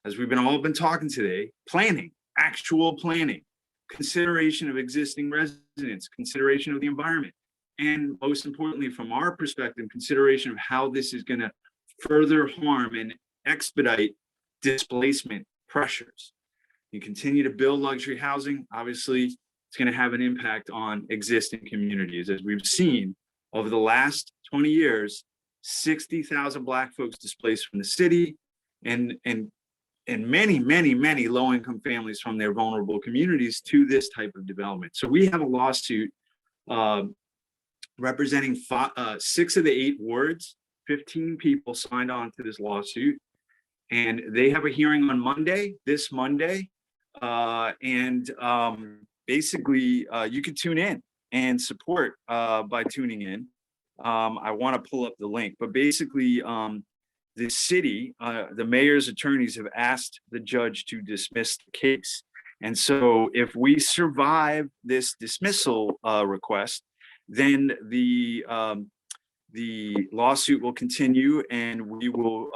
as we've all been talking today, planning, actual planning, consideration of existing residents, consideration of the environment, and most importantly, from our perspective, consideration of how this is going to further harm and expedite displacement pressures. You continue to build luxury housing, obviously, it's going to have an impact on existing communities. As we've seen over the last 20 years, 60,000 Black folks displaced from the city, and many, many, many low-income families from their vulnerable communities to this type of development. So we have a lawsuit representing 6 of the 8 wards. 15 people signed on to this lawsuit, and they have a hearing on Monday, this Monday. Basically, you can tune in and support by tuning in. I want to pull up the link, but basically, the city, the mayor's attorneys have asked the judge to dismiss the case. And so if we survive this dismissal request, then the lawsuit will continue, and we will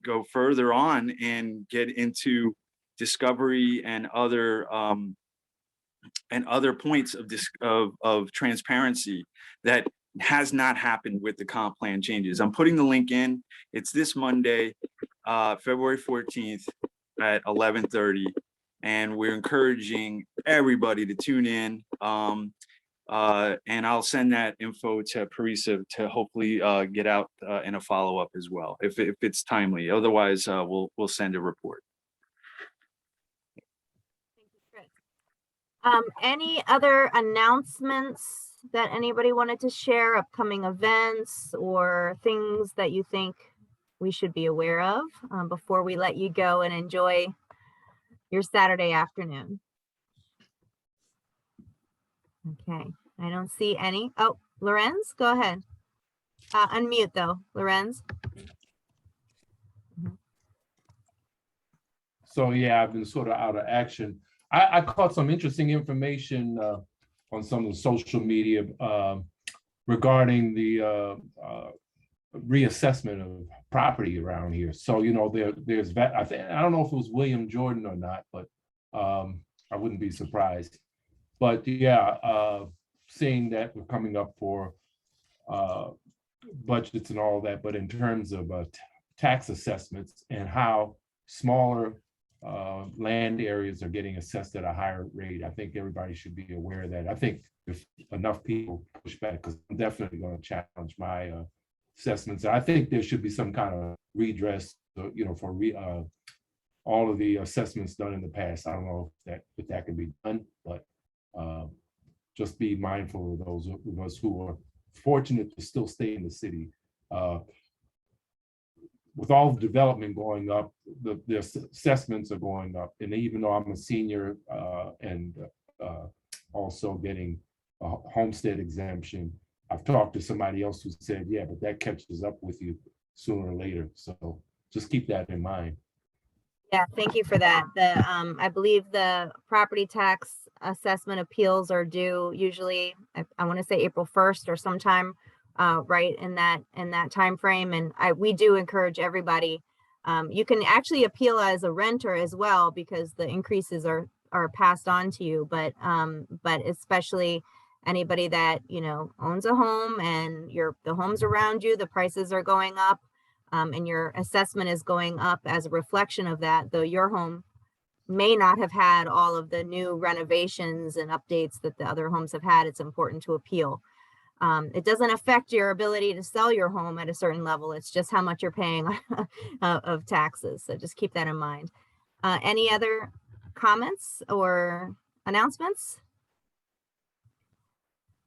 go further on and get into discovery and other points of transparency that has not happened with the comp plan changes. I'm putting the link in. It's this Monday, February 14th at 11:30, and we're encouraging everybody to tune in. And I'll send that info to Parisa to hopefully get out in a follow-up as well, if it's timely. Otherwise, we'll send a report. Any other announcements that anybody wanted to share, upcoming events or things that you think we should be aware of before we let you go and enjoy your Saturday afternoon? Okay, I don't see any. Oh, Lorenz, go ahead. Unmute though, Lorenz. So yeah, I've been sort of out of action. I caught some interesting information on some of the social media regarding the reassessment of property around here. So, you know, there's I don't know if it was William Jordan or not, but I wouldn't be surprised. But yeah, seeing that we're coming up for budgets and all that, but in terms of tax assessments and how smaller land areas are getting assessed at a higher rate, I think everybody should be aware of that. I think if enough people push back, because I'm definitely going to challenge my assessments. I think there should be some kind of redress, you know, for all of the assessments done in the past. I don't know if that can be done, but just be mindful of those of us who are fortunate to still stay in the city. With all the development going up, the assessments are going up. And even though I'm a senior and also getting a homestead exemption, I've talked to somebody else who said, yeah, but that catches up with you sooner or later. So just keep that in mind. Yeah, thank you for that. I believe the property tax assessment appeals are due usually, I want to say April 1st or sometime right in that time frame. And we do encourage everybody. You can actually appeal as a renter as well, because the increases are passed on to you. But especially anybody that, you know, owns a home and the homes around you, the prices are going up, and your assessment is going up as a reflection of that, though your home may not have had all of the new renovations and updates that the other homes have had. It's important to appeal. It doesn't affect your ability to sell your home at a certain level. It's just how much you're paying of taxes. So just keep that in mind. Any other comments or announcements?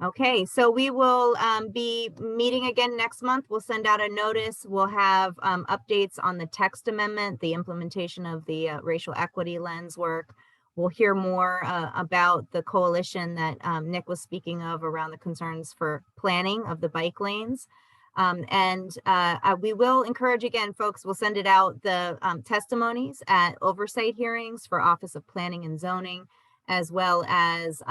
Okay, so we will be meeting again next month. We'll send out a notice. We'll have updates on the text amendment, the implementation of the racial equity lens work. We'll hear more about the coalition that Nick was speaking of around the concerns for planning of the bike lanes. We will encourage, again, folks, we'll send it out, the testimonies at oversight hearings for Office of Planning and Zoning, as well as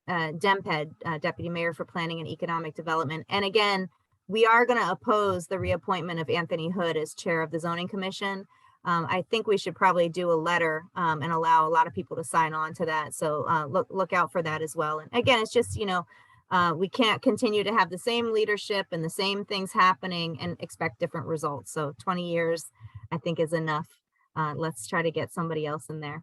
DEMPED, Deputy Mayor for Planning and Economic Development. And again, we are going to oppose the reappointment of Anthony Hood as chair of the Zoning Commission. I think we should probably do a letter and allow a lot of people to sign on to that. So look out for that as well. And again, it's just, you know, we can't continue to have the same leadership and the same things happening and expect different results. So 20 years, I think, is enough. Let's try to get somebody else in there.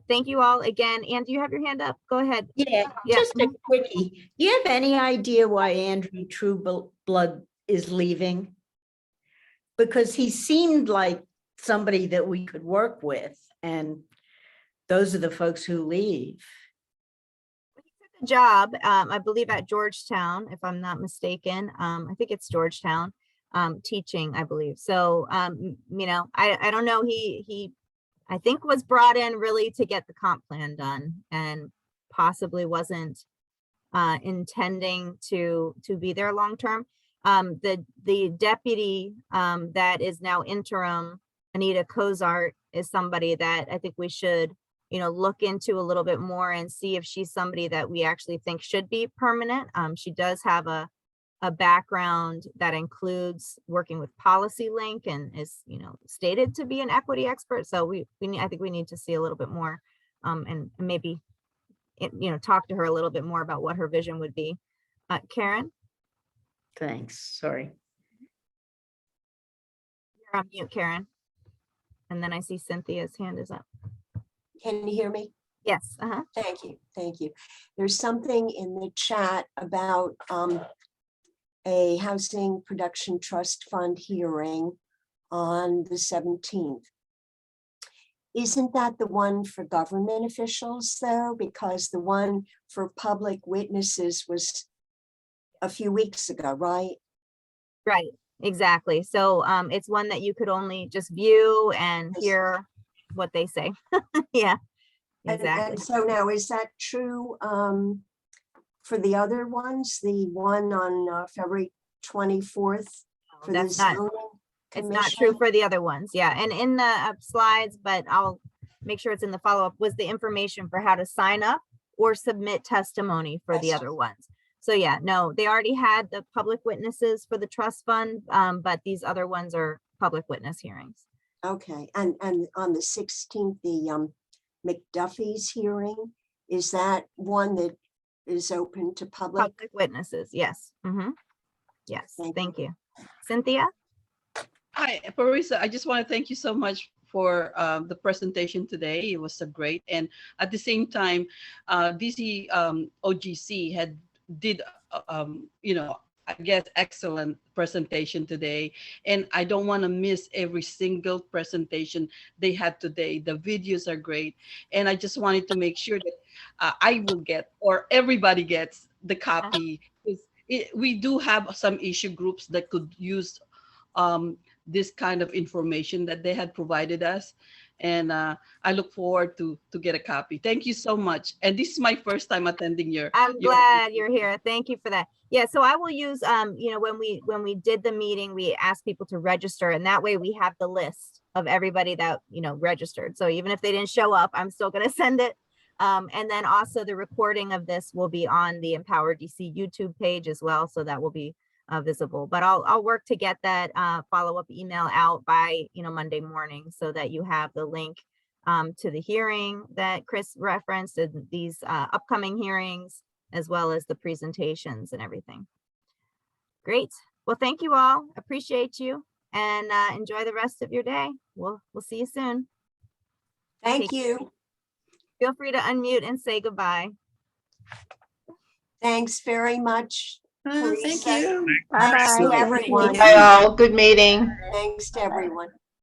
Thank you all again. Ann, do you have your hand up? Go ahead. Yeah, just a quickie. Do you have any idea why Andrew Trueblood is leaving? Because he seemed like somebody that we could work with, and those are the folks who leave. He took a job, I believe, at Georgetown, if I'm not mistaken. I think it's Georgetown, teaching, I believe. So, you know, I don't know. He I think was brought in really to get the comp plan done, and possibly wasn't intending to be there long term. The deputy that is now interim, Anita Cozart, is somebody that I think we should, you know, look into a little bit more and see if she's somebody that we actually think should be permanent. She does have a a background that includes working with Policy Link and is, you know, stated to be an equity expert. So I think we need to see a little bit more and maybe, you know, talk to her a little bit more about what her vision would be. Karen? Thanks, sorry. You're on mute, Karen. And then I see Cynthia's hand is up. Can you hear me? Yes. Thank you. Thank you. There's something in the chat about a housing production trust fund hearing on the 17th. Isn't that the one for government officials though? Because the one for public witnesses was a few weeks ago, right? Right, exactly. So it's one that you could only just view and hear what they say. Yeah, exactly. And so now, is that true for the other ones? The one on February 24th? For That's the not, zoning it's not true commission? for the other ones. Yeah, and in the slides, but I'll make sure it's in the follow-up, was the information for how to sign up or submit testimony for the other ones. So yeah, no, they already had the public witnesses for the trust fund, but these other ones are public witness hearings. Okay, and on the 16th, the McDuffie's hearing, is that one that is open to public? Public witnesses, yes. Yes, thank you. Cynthia? Hi, Parisa. I just want to thank you so much for the presentation today. It was so great. And at the same time, DC OGC did, you know, I guess, excellent presentation today. And I don't want to miss every single presentation they had today. The videos are great. And I just wanted to make sure that I will get, or everybody gets, the copy. We do have some issue groups that could use this kind of information that they had provided us. And I look forward to get a copy. Thank you so much. And this is my first time attending your. I'm glad you're here. Thank you for that. Yeah, so I will use, you know, when we did the meeting, we asked people to register, and that way we have the list of everybody that, you know, registered. So even if they didn't show up, I'm still going to send it. And then also the recording of this will be on the Empower DC YouTube page as well. So that will be visible, but I'll work to get that follow-up email out by, you know, Monday morning, so that you have the link to the hearing that Chris referenced and these upcoming hearings, as well as the presentations and everything. Great. Well, thank you all. Appreciate you, and enjoy the rest of your day. We'll see you soon. Thank you. Feel free to unmute and say goodbye. Thanks very much. Thank Teresa. you. Thanks Bye-bye. to everyone. Bye all. Good meeting. Thanks to everyone.